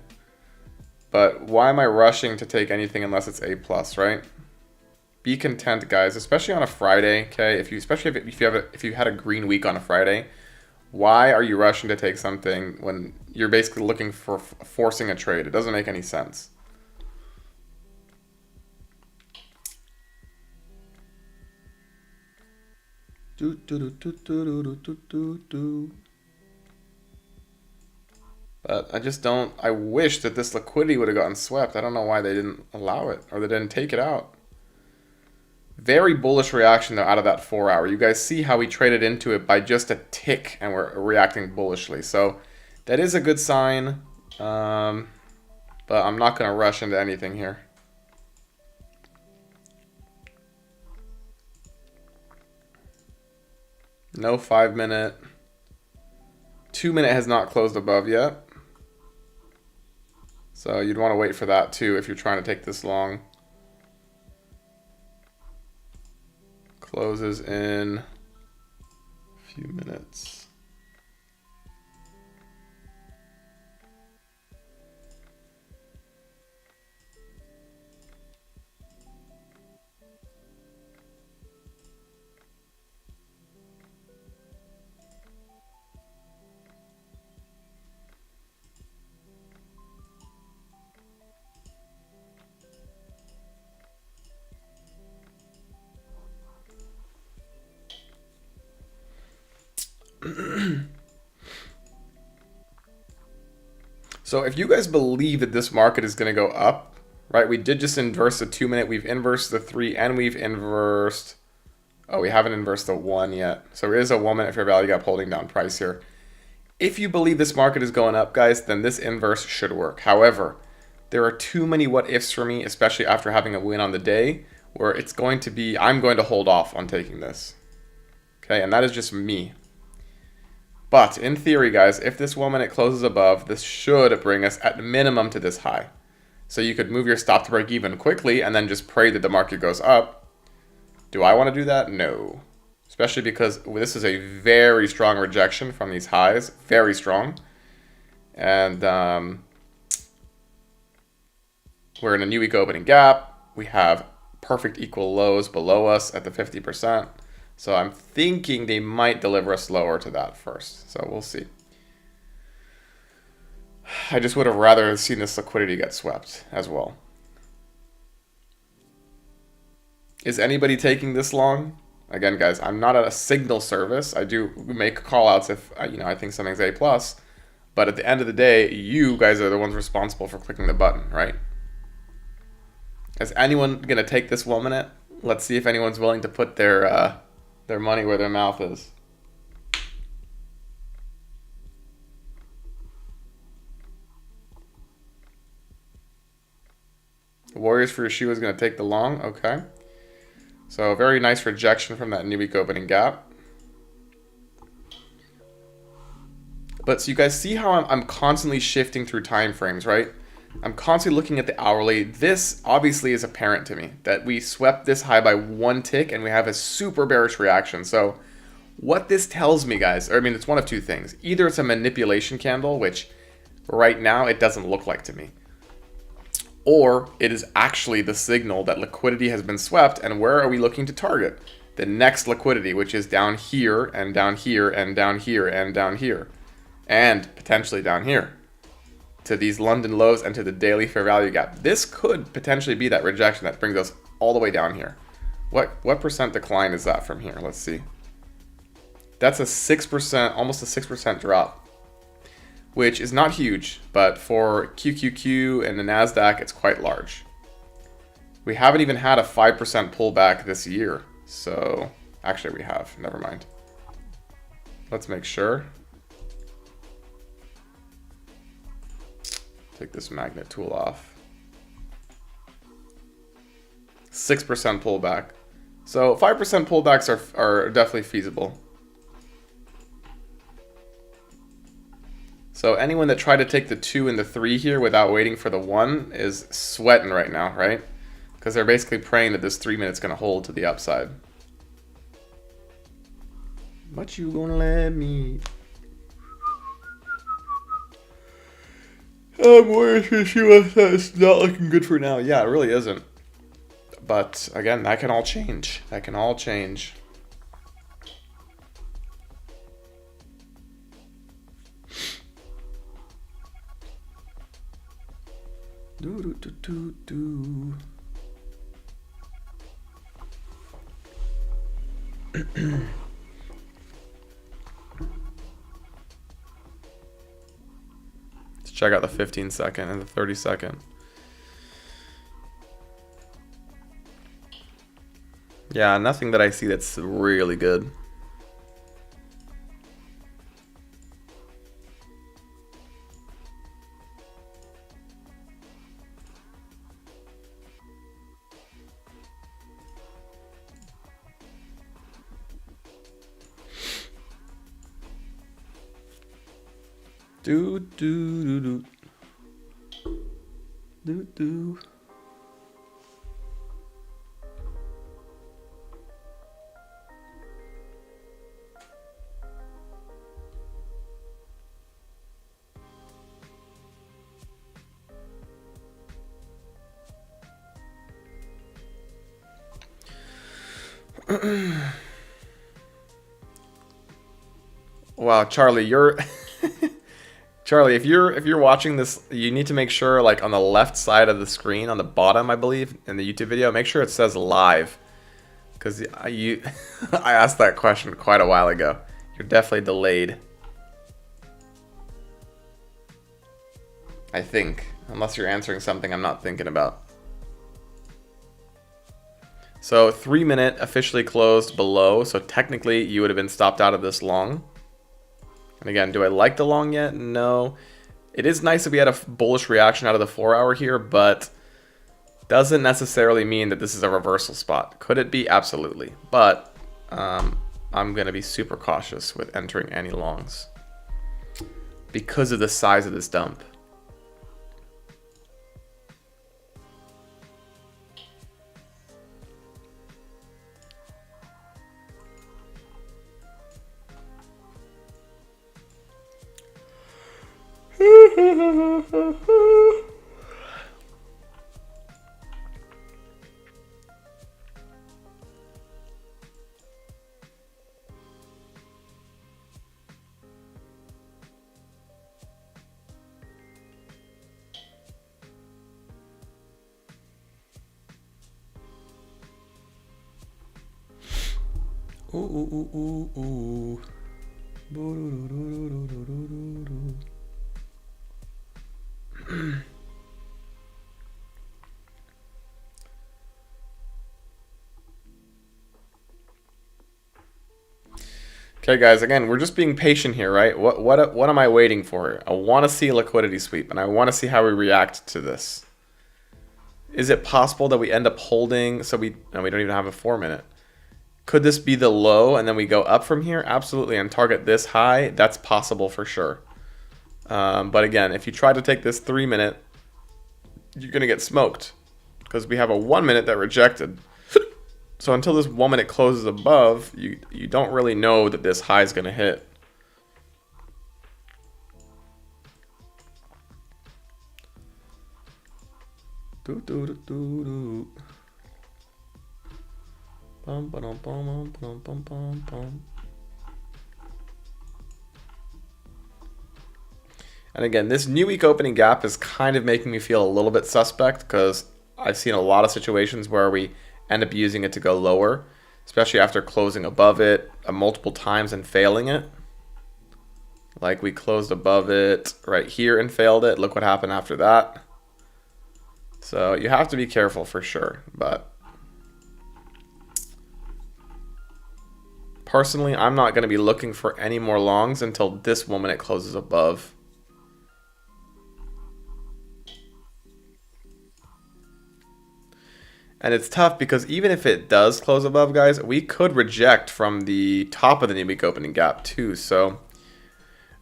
But why am I rushing to take anything unless it's A+, right? Be content, guys, especially on a Friday, okay? If you had a green week on a Friday, why are you rushing to take something when you're basically looking for forcing a trade? It doesn't make any sense. But I just don't. I wish that this liquidity would have gotten swept. I don't know why they didn't allow it or they didn't take it out. Very bullish reaction though out of that 4-hour. You guys see how we traded into it by just a tick and we're reacting bullishly. So that is a good sign. But I'm not going to rush into anything here. No 5-minute. 2-minute has not closed above yet. So you'd want to wait for that too if you're trying to take this long. Closes in a few minutes. So if you guys believe that this market is going to go up, right? We did just inverse the 2-minute. We've inversed the 3 and we've inversed. Oh, we haven't inversed the 1 yet. So there is a 1-minute fair value gap holding down price here. If you believe this market is going up, guys, then this inverse should work. However, there are too many what ifs for me, especially after having a win on the day, where it's going to be, I'm going to hold off on taking this. Okay, and that is just me. But in theory, guys, if this 1-minute closes above, this should bring us at minimum to this high. So you could move your stop to break even quickly and then just pray that the market goes up. Do I want to do that? No. Especially because this is a very strong rejection from these highs. Very strong. And we're in a new week opening gap. We have perfect equal lows below us at the 50%. So I'm thinking they might deliver us lower to that first. So we'll see. I just would have rather seen this liquidity get swept as well. Is anybody taking this long? Again, guys, I'm not at a signal service. I do make call outs if I think something's A+. But at the end of the day, you guys are the ones responsible for clicking the button, right? Is anyone going to take this 1-minute? Let's see if anyone's willing to put their money where their mouth is. Warriors for Yeshua is going to take the long. Okay. So very nice rejection from that new week opening gap. But so you guys see how I'm constantly shifting through time frames, right? I'm constantly looking at the hourly. This obviously is apparent to me that we swept this high by 1 tick and we have a super bearish reaction. So what this tells me, guys, it's one of two things. Either it's a manipulation candle, which right now it doesn't look like to me. or it is actually the signal that liquidity has been swept. And where are we looking to target? The next liquidity, which is down here and down here and down here and down here, and potentially down here to these London lows and to the daily fair value gap. This could potentially be that rejection that brings us all the way down here. What percent decline is that from here? Let's see. That's a 6%, almost a 6% drop, which is not huge, but for QQQ and the NASDAQ, it's quite large. We haven't even had a 5% pullback this year. So, actually we have, never mind. Let's make sure. Take this magnet tool off. 6% pullback. So 5% pullbacks are definitely feasible. So anyone that tried to take the 2 and the 3 here without waiting for the 1 is sweating right now, right? Because they're basically praying that this 3 minutes is going to hold to the upside. But you gonna let me? I'm worried for you. It's not looking good for now. Yeah, it really isn't. But again, that can all change. That can all change. Do do do do do. Let's check out the 15-second and the 30-second. Yeah, nothing that I see that's really good. Do do do do do do. Wow, Charlie, you're Charlie, if you're watching this, you need to make sure, like, on the left side of the screen, on the bottom, I believe, in the YouTube video, make sure it says live. Because I asked that question quite a while ago. You're definitely delayed. I think. Unless you're answering something I'm not thinking about. So 3 minute officially closed below. So technically you would have been stopped out of this long. And again, do I like the long yet? No. It is nice if we had a bullish reaction out of the 4 hour here, but doesn't necessarily mean that this is a reversal spot. Could it be? Absolutely. But I'm going to be super cautious with entering any longs because of the size of this dump. Ooh, ooh, ooh, ooh, ooh. Okay, guys, again, we're just being patient here, right? What am I waiting for? I want to see a liquidity sweep, and I want to see how we react to this. Is it possible that we end up holding, so we don't even have a 4 minute. Could this be the low and then we go up from here? Absolutely, and target this high. That's possible for sure. But again, if you try to take this 3 minute, you're going to get smoked because we have a 1 minute that rejected. So until this 1 minute closes above, you don't really know that this high is going to hit. Do, do, do, do, do. Bum, ba-dum, bum, bum, bum, bum, bum. And again, this new week opening gap is kind of making me feel a little bit suspect because I've seen a lot of situations where we end up using it to go lower, especially after closing above it multiple times and failing it. Like we closed above it right here and failed it. Look what happened after that. So you have to be careful for sure. But personally, I'm not going to be looking for any more longs until this moment it closes above. And it's tough because even if it does close above, guys, we could reject from the top of the new week opening gap too. So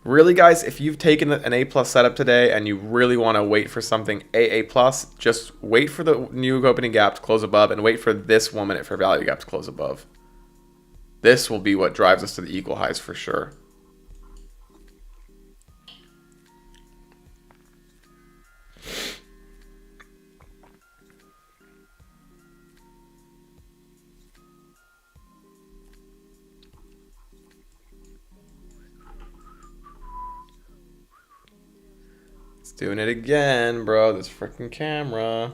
really, guys, if you've taken an A+ setup today and you really want to wait for something AA+, just wait for the new week opening gap to close above and wait for this 1 minute fair value gap to close above. This will be what drives us to the equal highs for sure. It's doing it again, bro. This freaking camera.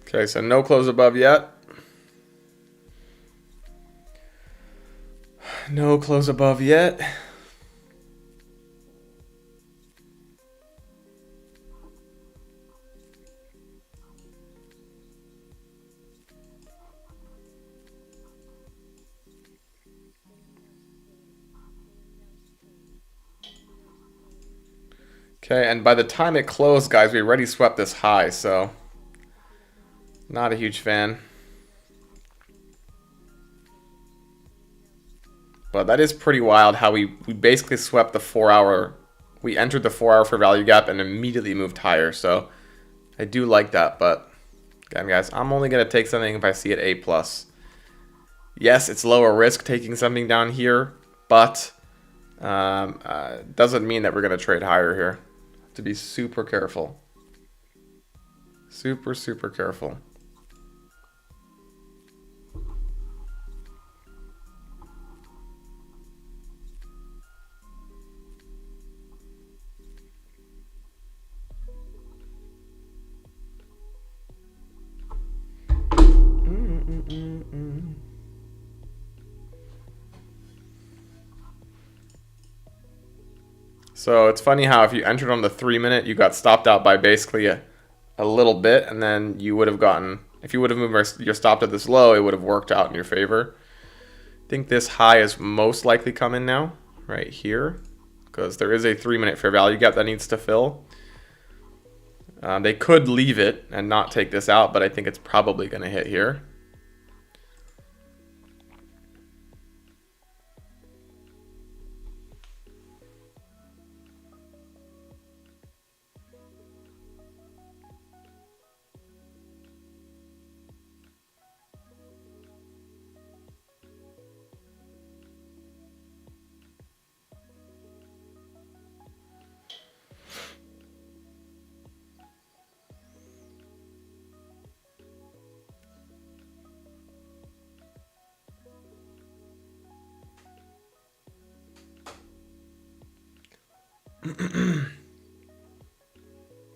Okay, so no close above yet. No close above yet. Okay, and by the time it closed, guys, we already swept this high, so not a huge fan. But that is pretty wild how we basically swept the 4 hour. We entered the 4 hour for value gap and immediately moved higher. So I do like that. But again, guys, I'm only going to take something if I see it A+. Yes, it's lower risk taking something down here, but doesn't mean that we're going to trade higher here. To be super careful. Super, super careful. So it's funny how if you entered on the 3 minute, you got stopped out by basically a little bit, and then you would have gotten, if you would have moved your stop to this low, it would have worked out in your favor. I think this high is most likely coming now, right here, because there is a 3 minute fair value gap that needs to fill. They could leave it and not take this out, but I think it's probably going to hit here.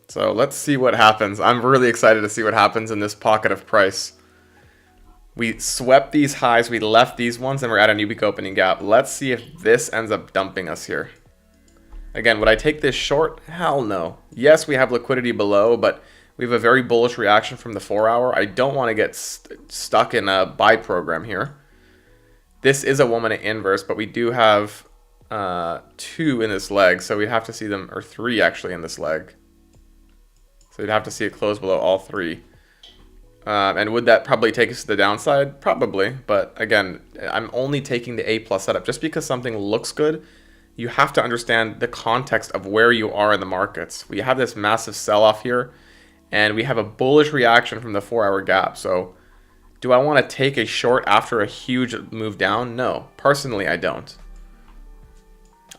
So let's see what happens. I'm really excited to see what happens in this pocket of price. We swept these highs, we left these ones, and we're at a new week opening gap. Let's see if this ends up dumping us here. Again, would I take this short? Hell no. Yes, we have liquidity below, but we have a very bullish reaction from the 4 hour. I don't want to get stuck in a buy program here. This is a 1 minute inverse, but we do have 2 in this leg, so we'd have to see them, or 3 actually in this leg. So you'd have to see it close below all 3. And would that probably take us to the downside? Probably, but again, I'm only taking the A+ setup. Just because something looks good, you have to understand the context of where you are in the markets. We have this massive sell-off here, and we have a bullish reaction from the 4-hour gap. So do I want to take a short after a huge move down? No, personally I don't.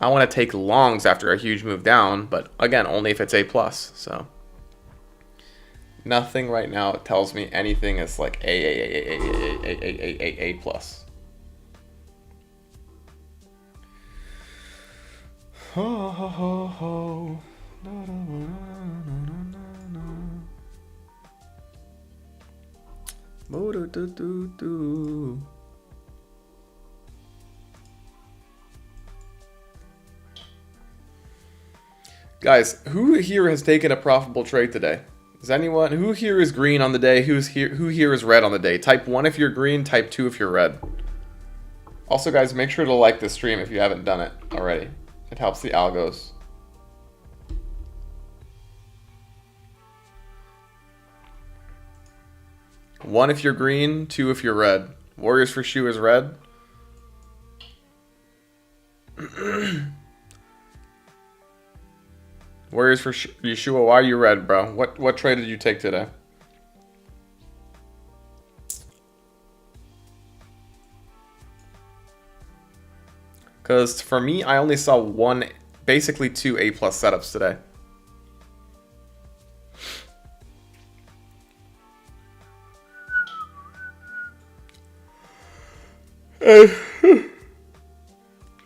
I want to take longs after a huge move down, but again, only if it's A+. So nothing right now tells me anything is like A+. Ho ho ho ho. Guys, who here has taken a profitable trade today? Is anyone? Who here is green on the day? Who here is red on the day? Type 1 if you're green, type 2 if you're red. Also, guys, make sure to like this stream if you haven't done it already. It helps the algos. One if you're green, 2 if you're red. Warriors for Shu is red. Warriors for Yeshua, why are you red, bro? What trade did you take today? Because for me, I only saw basically 2 A+ setups today.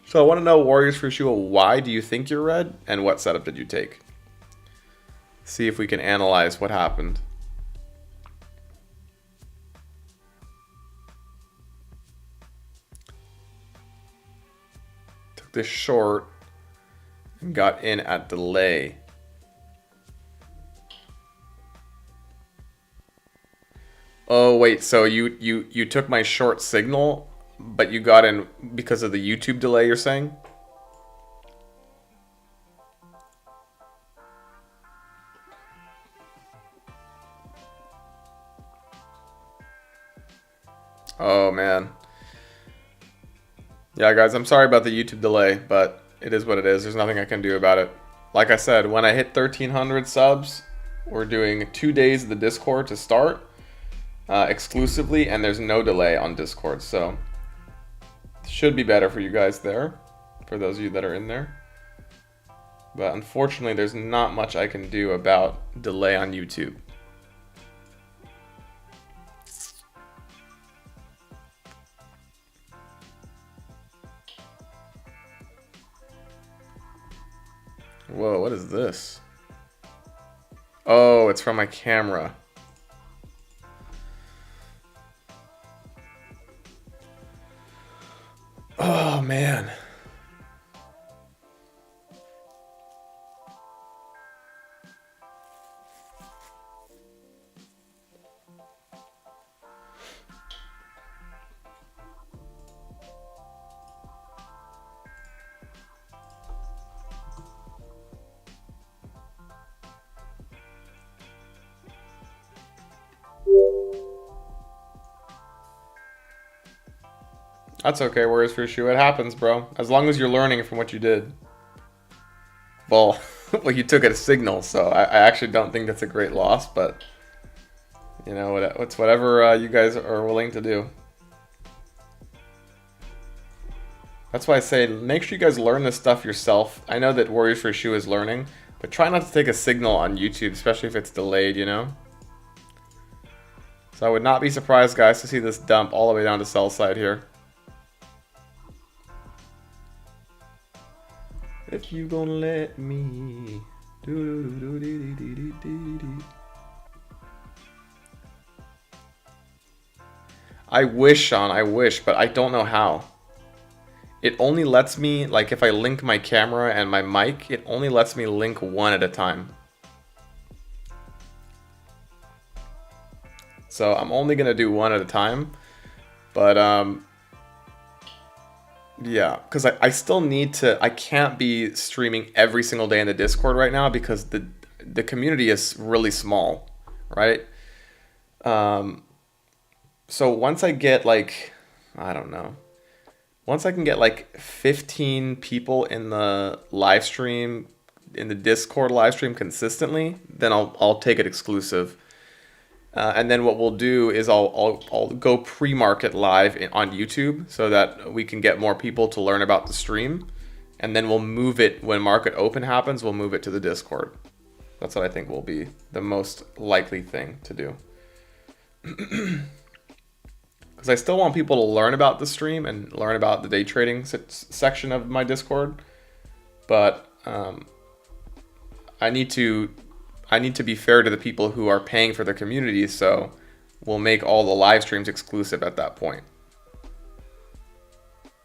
So I want to know, Warriors for Yeshua, why do you think you're red, and what setup did you take? See if we can analyze what happened. Took this short and got in at delay. Oh wait, so you took my short signal, but you got in because of the YouTube delay, you're saying? Oh man. Yeah, guys, I'm sorry about the YouTube delay, but it is what it is. There's nothing I can do about it. Like I said, when I hit 1,300 subs, we're doing 2 days of the Discord to start exclusively, and there's no delay on Discord, so it should be better for you guys there, for those of you that are in there. But unfortunately, there's not much I can do about delay on YouTube. Whoa, what is this? Oh, it's from my camera. Oh, man. That's okay, Warriors for Shu. It happens, bro. As long as you're learning from what you did. Well, well, you took it a signal, so I actually don't think that's a great loss, but you know, it's whatever you guys are willing to do. That's why I say make sure you guys learn this stuff yourself. I know that Warriors for Shu is learning, but try not to take a signal on YouTube, especially if it's delayed, you know? So I would not be surprised, guys, to see this dump all the way down to sell side here. If you gonna let me. I wish, Sean, I wish, but I don't know how. It only lets me, like if I link my camera and my mic, it only lets me link one at a time. So I'm only gonna do one at a time, but Yeah, because I still need to. I can't be streaming every single day in the Discord right now because the community is really small, right? Um, so once I get like, I don't know, once I can get like 15 people in the live stream, in the Discord live stream consistently, then I'll take it exclusive. And then what we'll do is I'll go pre-market live on YouTube so that we can get more people to learn about the stream, and then we'll move it when market open happens. We'll move it to the Discord. That's what I think will be the most likely thing to do. Because I still want people to learn about the stream and learn about the day trading section of my Discord, but I need to be fair to the people who are paying for the community, so we'll make all the live streams exclusive at that point.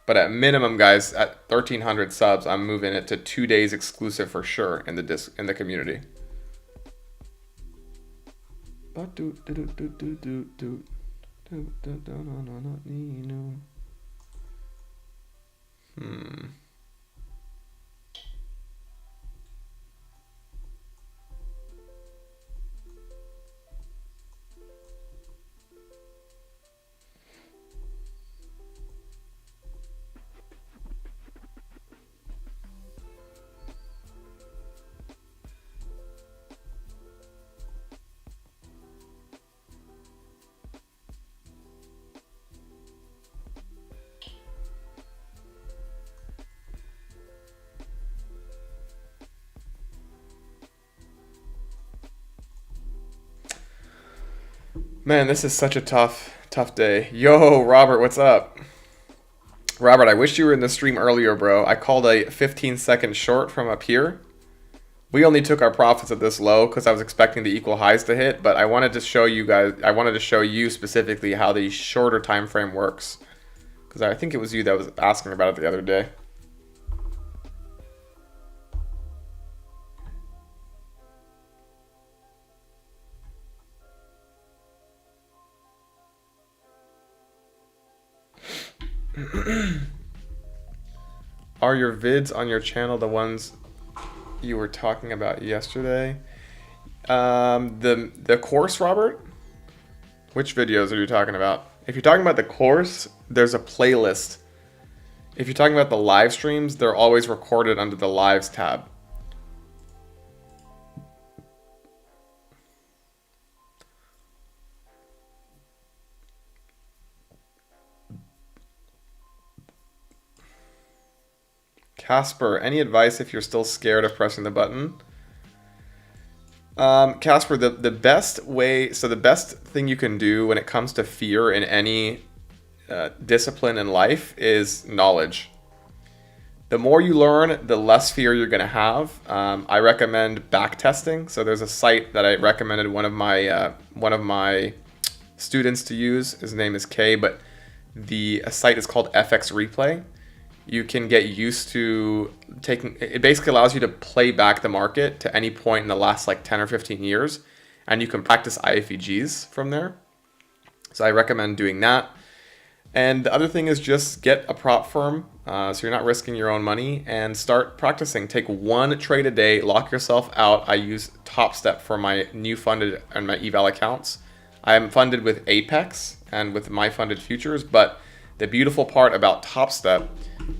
But at minimum, guys, at 1,300 subs, I'm moving it to 2 days exclusive for sure in the community. Man, this is such a tough day. Yo, Robert, what's up? Robert, I wish you were in the stream earlier, bro. I called a 15-second short from up here. We only took our profits at this low because I was expecting the equal highs to hit, but I wanted to show you guys, I wanted to show you specifically how the shorter time frame works. Because I think it was you that was asking about it the other day. Are your vids on your channel the ones you were talking about yesterday? The course, Robert? Which videos are you talking about? If you're talking about the course, there's a playlist. If you're talking about the live streams, they're always recorded under the lives tab. Casper, any advice if you're still scared of pressing the button? Casper, the best way, so the best thing you can do when it comes to fear in any discipline in life is knowledge. The more you learn, the less fear you're going to have. I recommend back testing. So there's a site that I recommended one of my students to use. His name is Kay, but the site is called FX Replay. You can get used to taking, it basically allows you to play back the market to any point in the last like 10 or 15 years, and you can practice IFEGs from there. So I recommend doing that. And the other thing is just get a prop firm, so you're not risking your own money, and start practicing. Take one trade a day, lock yourself out. I use Top Step for my new funded and my eval accounts. I am funded with Apex and with my funded futures, but the beautiful part about Top Step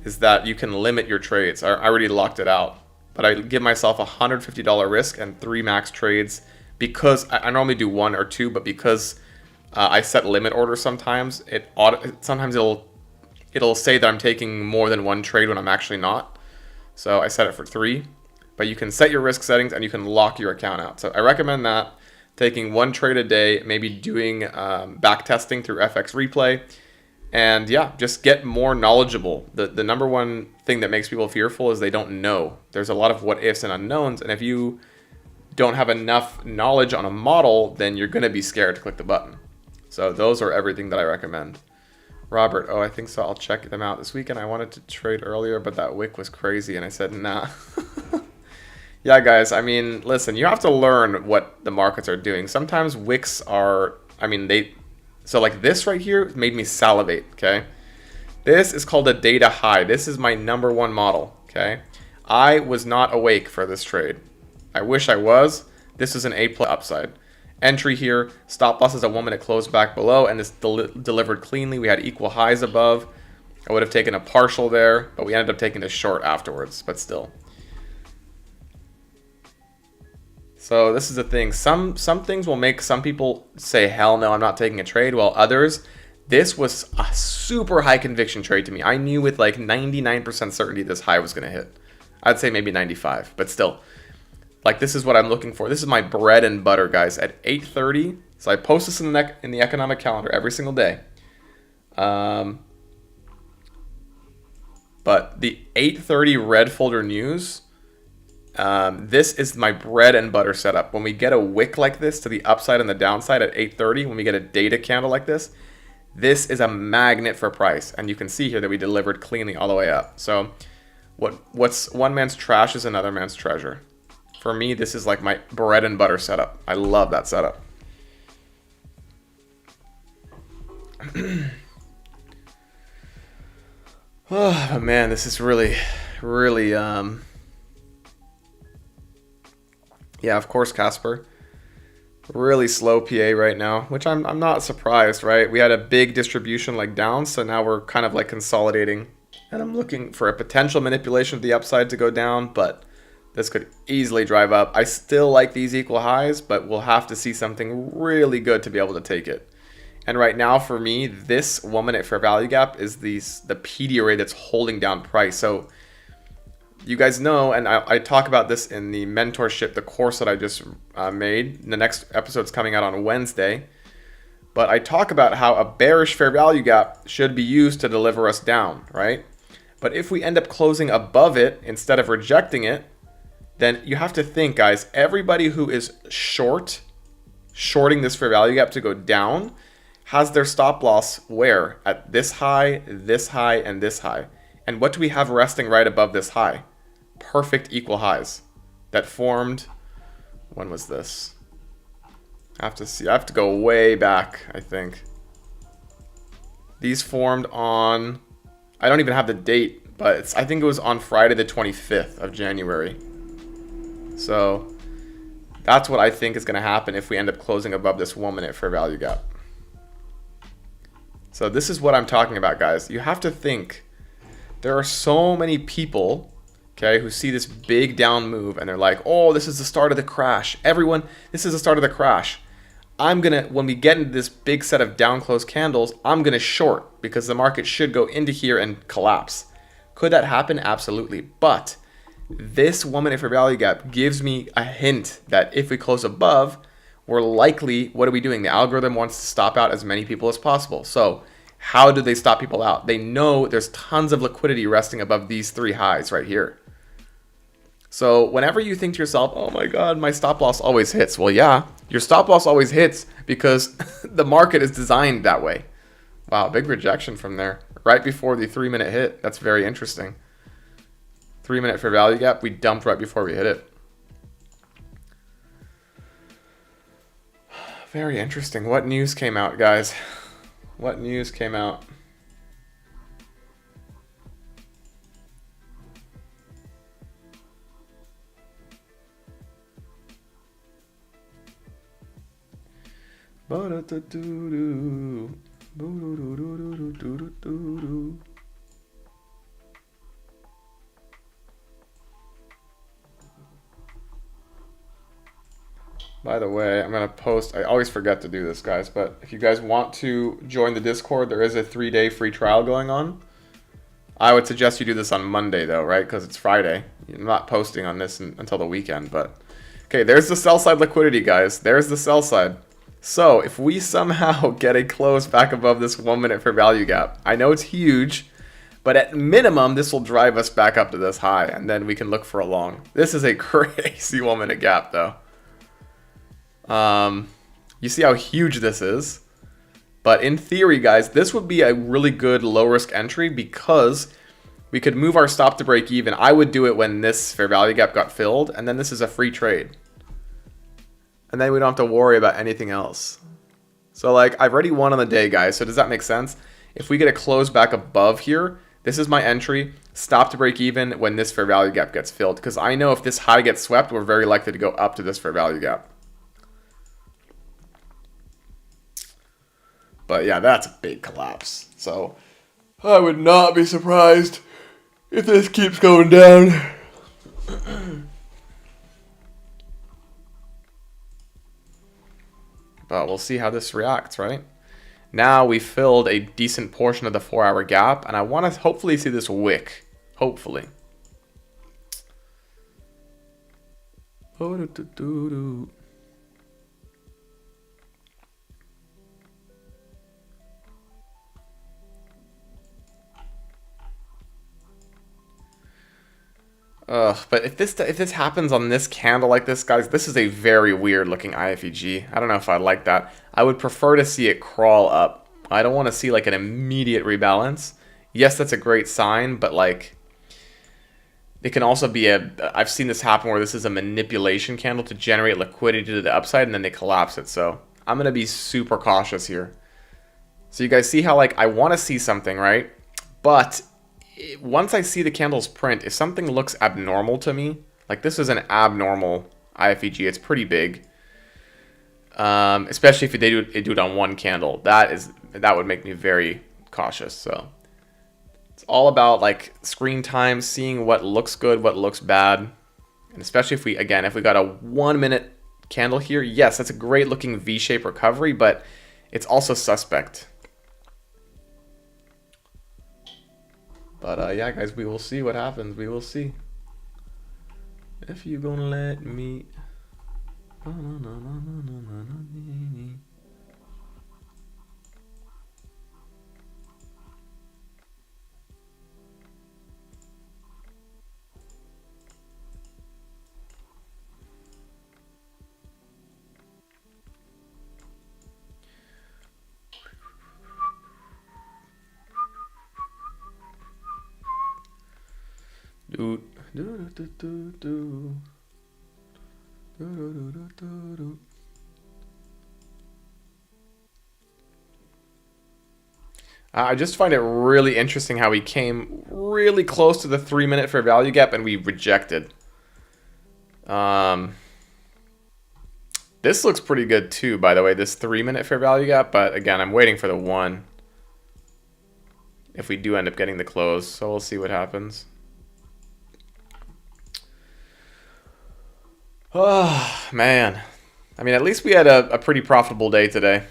is that you can limit your trades. I already locked it out, but I give myself a $150 risk and 3 max trades because I normally do 1 or 2, but because I set limit orders sometimes, sometimes it'll say that I'm taking more than 1 trade when I'm actually not. So I set it for 3, but you can set your risk settings and you can lock your account out. So I recommend that, taking 1 trade a day, maybe doing back testing through FX Replay. And yeah, just get more knowledgeable. The number one thing that makes people fearful is they don't know. There's a lot of what ifs and unknowns, and if you don't have enough knowledge on a model, then you're going to be scared to click the button. So those are everything that I recommend. Robert, oh, I think so. I'll check them out this weekend. I wanted to trade earlier, but that wick was crazy, and I said, nah. Yeah, guys, I mean, listen, you have to learn what the markets are doing. Sometimes wicks are, I mean, so like this right here made me salivate, okay? This is called a data high. This is my number one model, okay? I was not awake for this trade. I wish I was. This is an A+ upside. Entry here, stop loss is a 1 minute close back below, and this delivered cleanly. We had equal highs above. I would have taken a partial there, but we ended up taking a short afterwards, but still. So this is the thing. Some things will make some people say, hell no, I'm not taking a trade, while others, this was a super high conviction trade to me. I knew with like 99% certainty this high was going to hit. I'd say maybe 95, but still. Like, this is what I'm looking for. This is my bread and butter, guys. At 8:30, so I post this in the economic calendar every single day. But the 8:30 red folder news, this is my bread and butter setup. When we get a wick like this to the upside and the downside at 8:30, when we get a data candle like this is a magnet for price. And you can see here that we delivered cleanly all the way up. So what's one man's trash is another man's treasure. For me, this is like my bread and butter setup. I love that setup. Oh man, this is really yeah, of course, Casper. Really slow PA right now, which I'm not surprised, right? We had a big distribution like down, so now we're kind of like consolidating, and I'm looking for a potential manipulation of the upside to go down, but this could easily drive up. I still like these equal highs, but we'll have to see something really good to be able to take it. And right now, for me, this 1 minute fair value gap is the PD array that's holding down price. So you guys know, and I talk about this in the mentorship, the course that I just made. The next episode's coming out on Wednesday. But I talk about how a bearish fair value gap should be used to deliver us down, right? But if we end up closing above it instead of rejecting it, then you have to think, guys, everybody who is shorting this fair value gap to go down has their stop loss where? At this high, and this high. And what do we have resting right above this high? Perfect equal highs that formed, when was this? I have to see. I have to go way back, I think. These formed on, I don't even have the date, but I think it was on Friday the 25th of January. So that's what I think is going to happen if we end up closing above this 1 minute fair value gap. So this is what I'm talking about, guys. You have to think, there are so many people, okay, who see this big down move and they're like, oh, this is the start of the crash. Everyone, this is the start of the crash. When we get into this big set of down close candles, I'm going to short because the market should go into here and collapse. Could that happen? Absolutely. But this 1 minute fair value gap gives me a hint that if we close above, we're likely, what are we doing? The algorithm wants to stop out as many people as possible. So how do they stop people out? They know there's tons of liquidity resting above these three highs right here. So whenever you think to yourself, oh my God, my stop loss always hits. Well, yeah, your stop loss always hits because the market is designed that way. Wow, big rejection from there. Right before the 3 minute hit. That's very interesting. 3 minute fair value gap, we dumped right before we hit it. Very interesting. What news came out, guys? What news came out? By the way, I'm going to post, I always forget to do this, guys, but if you guys want to join the Discord, there is a 3-day free trial going on. I would suggest you do this on Monday, though, right? Because it's Friday. I'm not posting on this until the weekend, but... Okay, there's the sell side liquidity, guys. There's the sell side. So, if we somehow get a close back above this 1 minute fair value gap, I know it's huge, but at minimum, this will drive us back up to this high, and then we can look for a long. This is a crazy 1 minute gap, though. You see how huge this is? But in theory, guys, this would be a really good low-risk entry because we could move our stop to break even. I would do it when this fair value gap got filled, and then this is a free trade. And then we don't have to worry about anything else. So, like, I've already won on the day, guys, so does that make sense? If we get a close back above here, this is my entry. Stop to break even when this fair value gap gets filled. Because I know if this high gets swept, we're very likely to go up to this fair value gap. But yeah, that's a big collapse. So I would not be surprised if this keeps going down. But we'll see how this reacts, right? Now we filled a decent portion of the 4-hour gap, and I want to hopefully see this wick. Hopefully. But if this happens on this candle like this, guys, this is a very weird looking IFEG. I don't know if I like that. I would prefer to see it crawl up. I don't want to see like an immediate rebalance. Yes, that's a great sign, but like it can also be I've seen this happen where this is a manipulation candle to generate liquidity to the upside and then they collapse it. So I'm going to be super cautious here. So you guys see how like I want to see something, right? But once I see the candle's print, if something looks abnormal to me, like this is an abnormal IFEG, it's pretty big. Especially if they do it on one candle, that would make me very cautious. So it's all about like screen time, seeing what looks good, what looks bad, and especially if we got a 1 minute candle here, yes, that's a great looking V-shaped recovery, but it's also suspect. But yeah, guys, we will see what happens. We will see. If you gonna let me. I just find it really interesting how we came really close to the 3 minute fair value gap and we rejected. This looks pretty good too, by the way, this 3 minute fair value gap, but again, I'm waiting for the 1 if we do end up getting the close, so we'll see what happens. Oh, man. I mean, at least we had a pretty profitable day today.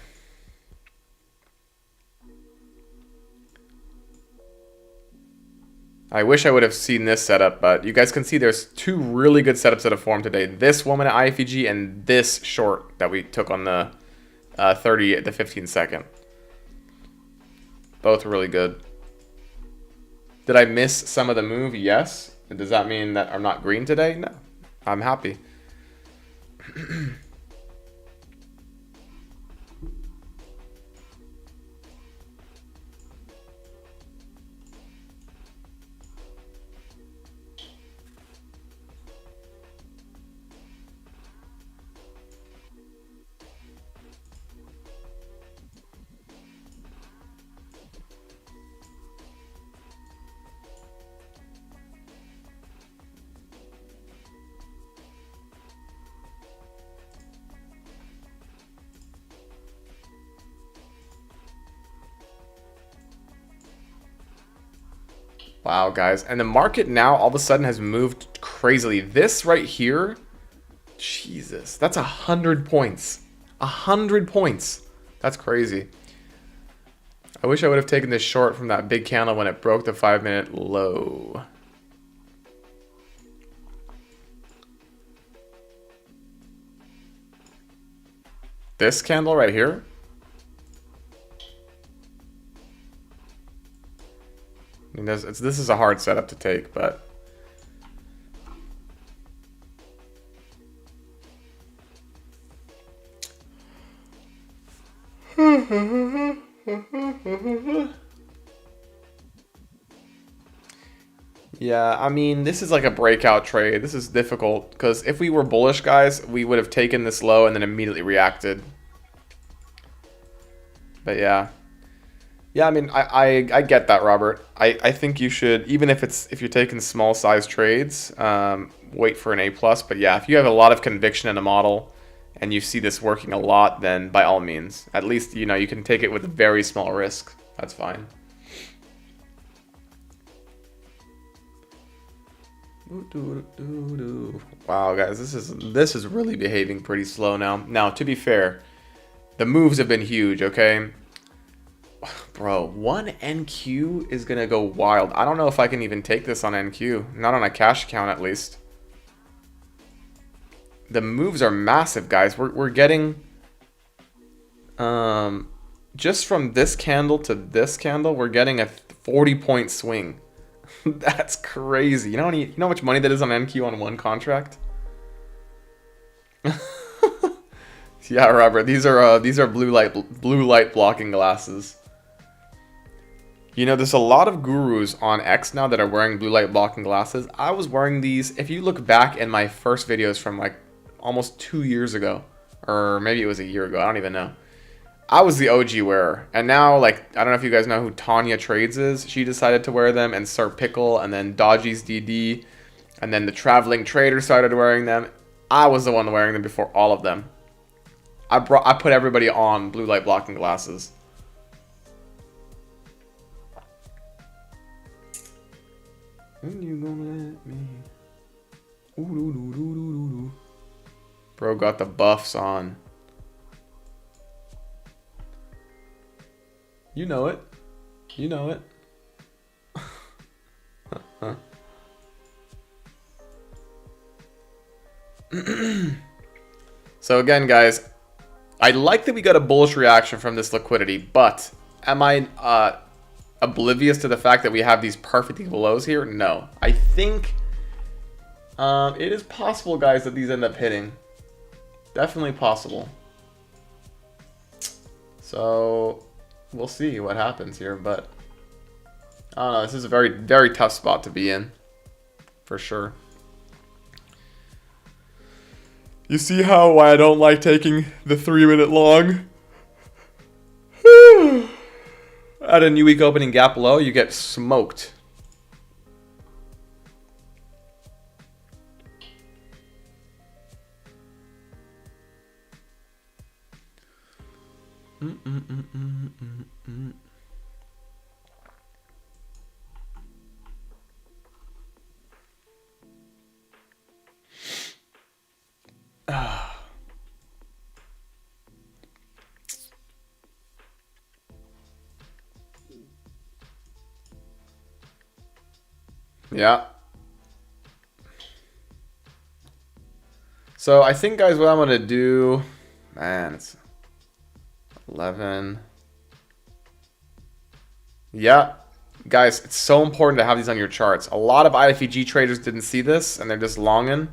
I wish I would have seen this setup, but you guys can see there's two really good setups that have formed today. This 1 minute IFEG and this short that we took on the 15 second. Both really good. Did I miss some of the move? Yes. Does that mean that I'm not green today? No. I'm happy. Wow, guys. And the market now all of a sudden has moved crazily. This right here, Jesus, that's 100 points. 100 points. That's crazy. I wish I would have taken this short from that big candle when it broke the 5 minute low. This candle right here. I mean, this is a hard setup to take, but yeah, I mean, this is like a breakout trade. This is difficult because if we were bullish, guys, we would have taken this low and then immediately reacted. But yeah. Yeah, I mean, I get that, Robert. I think you should, even if you're taking small size trades, wait for an A plus. But yeah, if you have a lot of conviction in a model and you see this working a lot, then by all means, at least you know you can take it with a very small risk. That's fine. Wow, guys, this is really behaving pretty slow now. Now, to be fair, the moves have been huge. Okay. Bro, one NQ is gonna go wild. I don't know if I can even take this on NQ. Not on a cash account, at least. The moves are massive, guys. We're getting... just from this candle to this candle, we're getting a 40-point swing. That's crazy. You know how much money that is on NQ on one contract? Yeah, Robert. These are blue light blocking glasses. You know, there's a lot of gurus on X now that are wearing blue light blocking glasses. I was wearing these, if you look back in my first videos from like almost 2 years ago, or maybe it was a year ago, I don't even know. I was the OG wearer, and now, like, I don't know if you guys know who Tanya Trades is. She decided to wear them, and Sir Pickle, and then Dodgy's DD, and then the Traveling Trader started wearing them. I was the one wearing them before all of them. I put everybody on blue light blocking glasses. When you gonna let me? Ooh. Bro got the buffs on. You know it. You know it. So again, guys, I like that we got a bullish reaction from this liquidity, but am I oblivious to the fact that we have these perfect equal lows here? No. I think it is possible, guys, that these end up hitting. Definitely possible. So we'll see what happens here, but I don't know. This is a very, very tough spot to be in, for sure. You see why I don't like taking the 3-minute long? At a new week opening gap low, you get smoked. Yeah. So I think, guys, what I'm gonna do, man, it's 11. Yeah, guys, it's so important to have these on your charts. A lot of IFEG traders didn't see this, and they're just longing.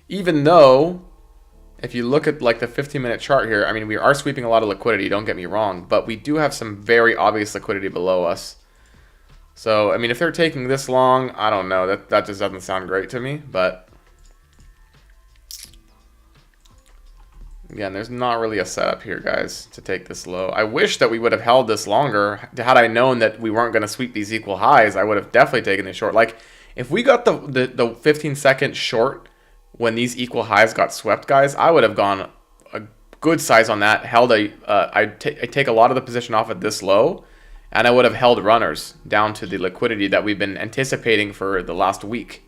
Even though, if you look at like the 15-minute chart here, I mean, we are sweeping a lot of liquidity, don't get me wrong, but we do have some very obvious liquidity below us. So, I mean, if they're taking this long, I don't know. That just doesn't sound great to me, but again, there's not really a setup here, guys, to take this low. I wish that we would have held this longer. Had I known that we weren't going to sweep these equal highs, I would have definitely taken this short. Like, if we got the 15-second short when these equal highs got swept, guys, I would have gone a good size on that. Held I'd take a lot of the position off at this low, and I would have held runners down to the liquidity that we've been anticipating for the last week.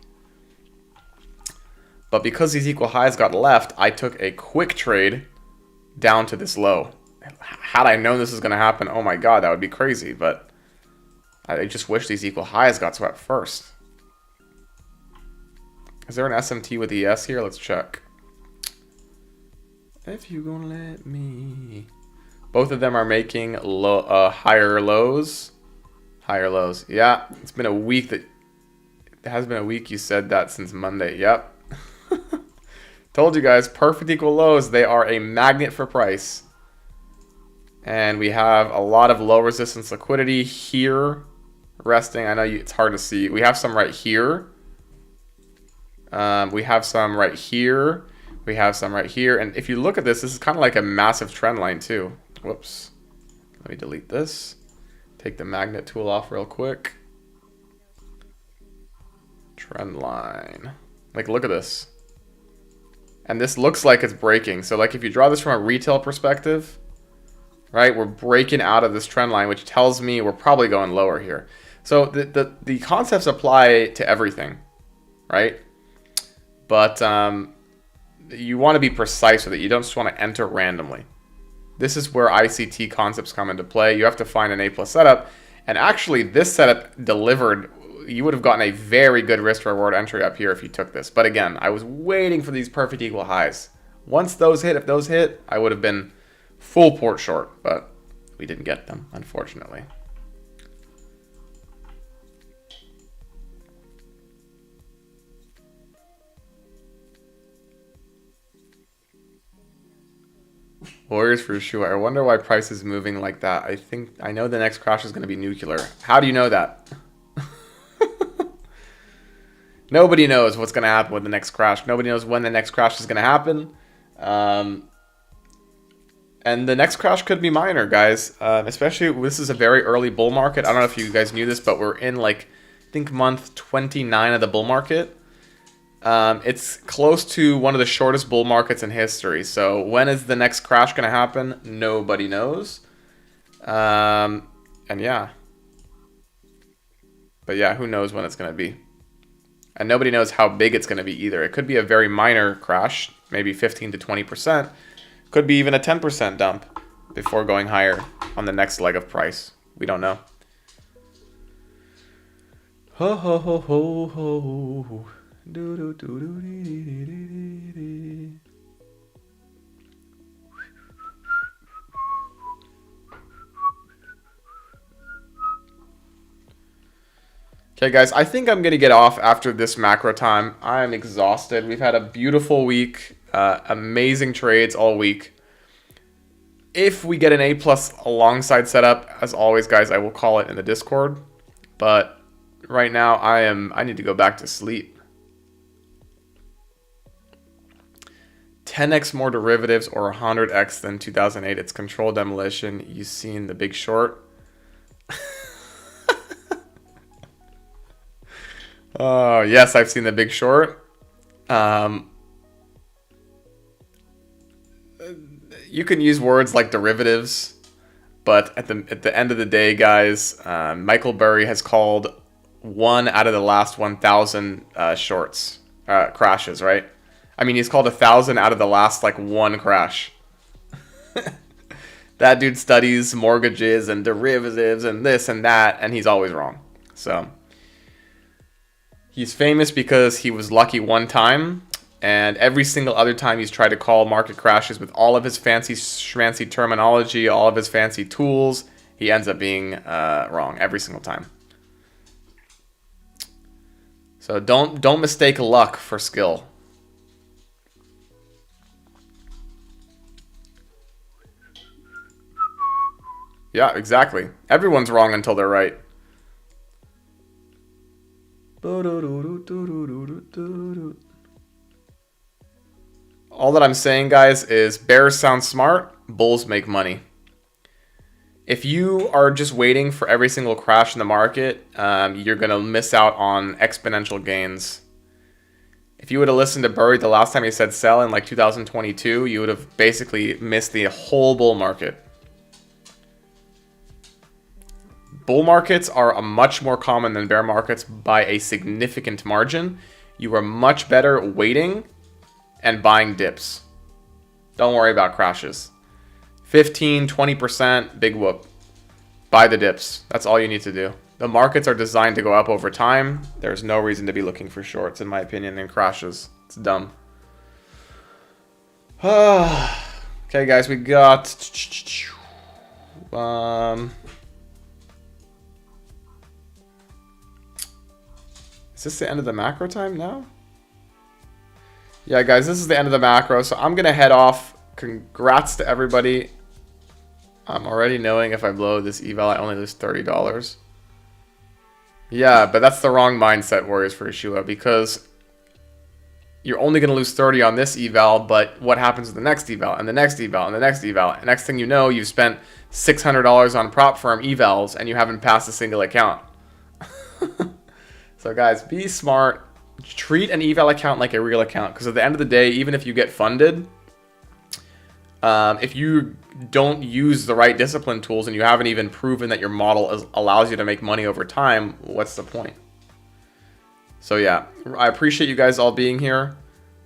But because these equal highs got left, I took a quick trade down to this low. Had I known this was going to happen, oh my god, that would be crazy. But I just wish these equal highs got swept first. Is there an SMT with ES here? Let's check. If you gonna let me. Both of them are making higher lows. Higher lows. Yeah, it's been a week that... It has been a week you said that since Monday. Yep. Told you guys, perfect equal lows. They are a magnet for price. And we have a lot of low resistance liquidity here. Resting. I know it's hard to see. We have some right here. We have some right here. We have some right here. And if you look at this, this is kind of like a massive trend line too. Whoops. Let me delete this. take the magnet tool off real quick. Trend line. Like, look at this. And this looks like it's breaking. So, like, if you draw this from a retail perspective, right, we're breaking out of this trend line, which tells me we're probably going lower here. So, the concepts apply to everything, right? But you want to be precise with it. You don't just want to enter randomly. This is where ICT concepts come into play. You have to find an A+ setup. And actually, this setup delivered. You would have gotten a very good risk-reward entry up here if you took this. But again, I was waiting for these perfect equal highs. Once those hit, if those hit, I would have been full port short. But we didn't get them, unfortunately. Warriors for sure. I wonder why price is moving like that. I know the next crash is going to be nuclear. How do you know that? Nobody knows what's going to happen with the next crash. Nobody knows when the next crash is going to happen. And the next crash could be minor, guys. Especially, this is a very early bull market. I don't know if you guys knew this, but we're in, like, I think month 29 of the bull market. It's close to one of the shortest bull markets in history. So when is the next crash going to happen? Nobody knows. And yeah. But yeah, who knows when it's going to be. And nobody knows how big it's going to be either. It could be a very minor crash, maybe 15 to 20%. Could be even a 10% dump before going higher on the next leg of price. We don't know. Ho ho ho ho ho. Do do do do dee dee dee dee. Okay, guys, I think I'm going to get off after this macro time. I am exhausted. We've had a beautiful week, amazing trades all week. If we get an A+ alongside setup, as always, guys, I will call it in the Discord. But right now, I need to go back to sleep. 10x more derivatives or 100x than 2008. It's controlled demolition. You've seen The Big Short. Oh, yes, I've seen The Big Short. You can use words like derivatives, but at the end of the day, guys, Michael Burry has called 1 out of the last 1,000 shorts, crashes, right? I mean, he's called 1,000 out of the last, like, 1 crash. That dude studies mortgages and derivatives and this and that, and he's always wrong. So he's famous because he was lucky one time, and every single other time he's tried to call market crashes with all of his fancy schmancy terminology, all of his fancy tools, he ends up being wrong every single time. So don't mistake luck for skill. Yeah, exactly. Everyone's wrong until they're right. All that I'm saying, guys, is bears sound smart, bulls make money. If you are just waiting for every single crash in the market, you're going to miss out on exponential gains. If you would have listened to Burry the last time he said sell in like 2022, you would have basically missed the whole bull market. Bull markets are much more common than bear markets by a significant margin. You are much better waiting and buying dips. Don't worry about crashes. 15, 20%, big whoop. Buy the dips. That's all you need to do. The markets are designed to go up over time. There's no reason to be looking for shorts, in my opinion, in crashes. It's dumb. Okay, guys, we got... Is this the end of the macro time now? Yeah, guys, this is the end of the macro, so I'm going to head off. Congrats to everybody. I'm already knowing if I blow this eval, I only lose $30. Yeah, but that's the wrong mindset, Warriors for Yeshua, because you're only going to lose 30 on this eval, but what happens with the next eval and the next eval and the next eval? And next thing you know, you've spent $600 on prop firm evals and you haven't passed a single account. So guys, be smart. Treat an eval account like a real account, because at the end of the day, even if you get funded, if you don't use the right discipline tools and you haven't even proven that your model allows you to make money over time, what's the point? So yeah, I appreciate you guys all being here.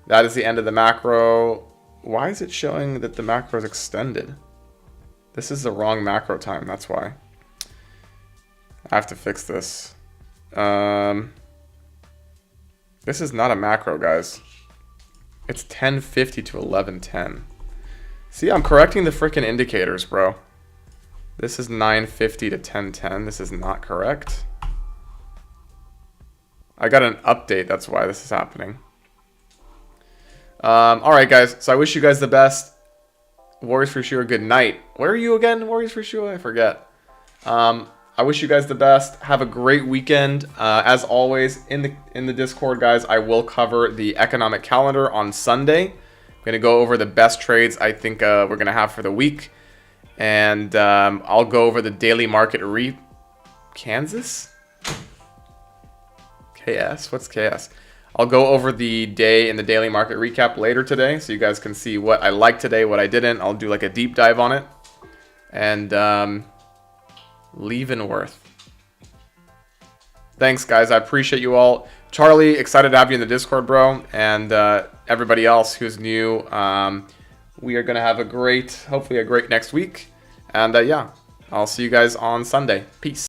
That is the end of the macro. Why is it showing that the macro is extended? This is the wrong macro time, that's why. I have to fix this. This is not a macro, guys. It's 10:50 to 11:10. See, I'm correcting the freaking indicators, bro. This is 9:50 to 10:10. This is not correct. I got an update. That's why this is happening. All right, guys. So I wish you guys the best. Warriors for sure. Good night. Where are you again? Warriors for sure. I forget. I wish you guys the best. Have a great weekend. As always, in the Discord, guys, I will cover the economic calendar on Sunday. I'm gonna go over the best trades I think we're gonna have for the week, and I'll go over the daily market Kansas. KS? What's KS? I'll go over the day in the daily market recap later today, so you guys can see what I liked today, what I didn't. I'll do like a deep dive on it. And Leavenworth. Thanks, guys. I appreciate you all. Charlie, excited to have you in the Discord, bro. And everybody else who's new, we are going to have hopefully a great next week. And yeah, I'll see you guys on Sunday. Peace.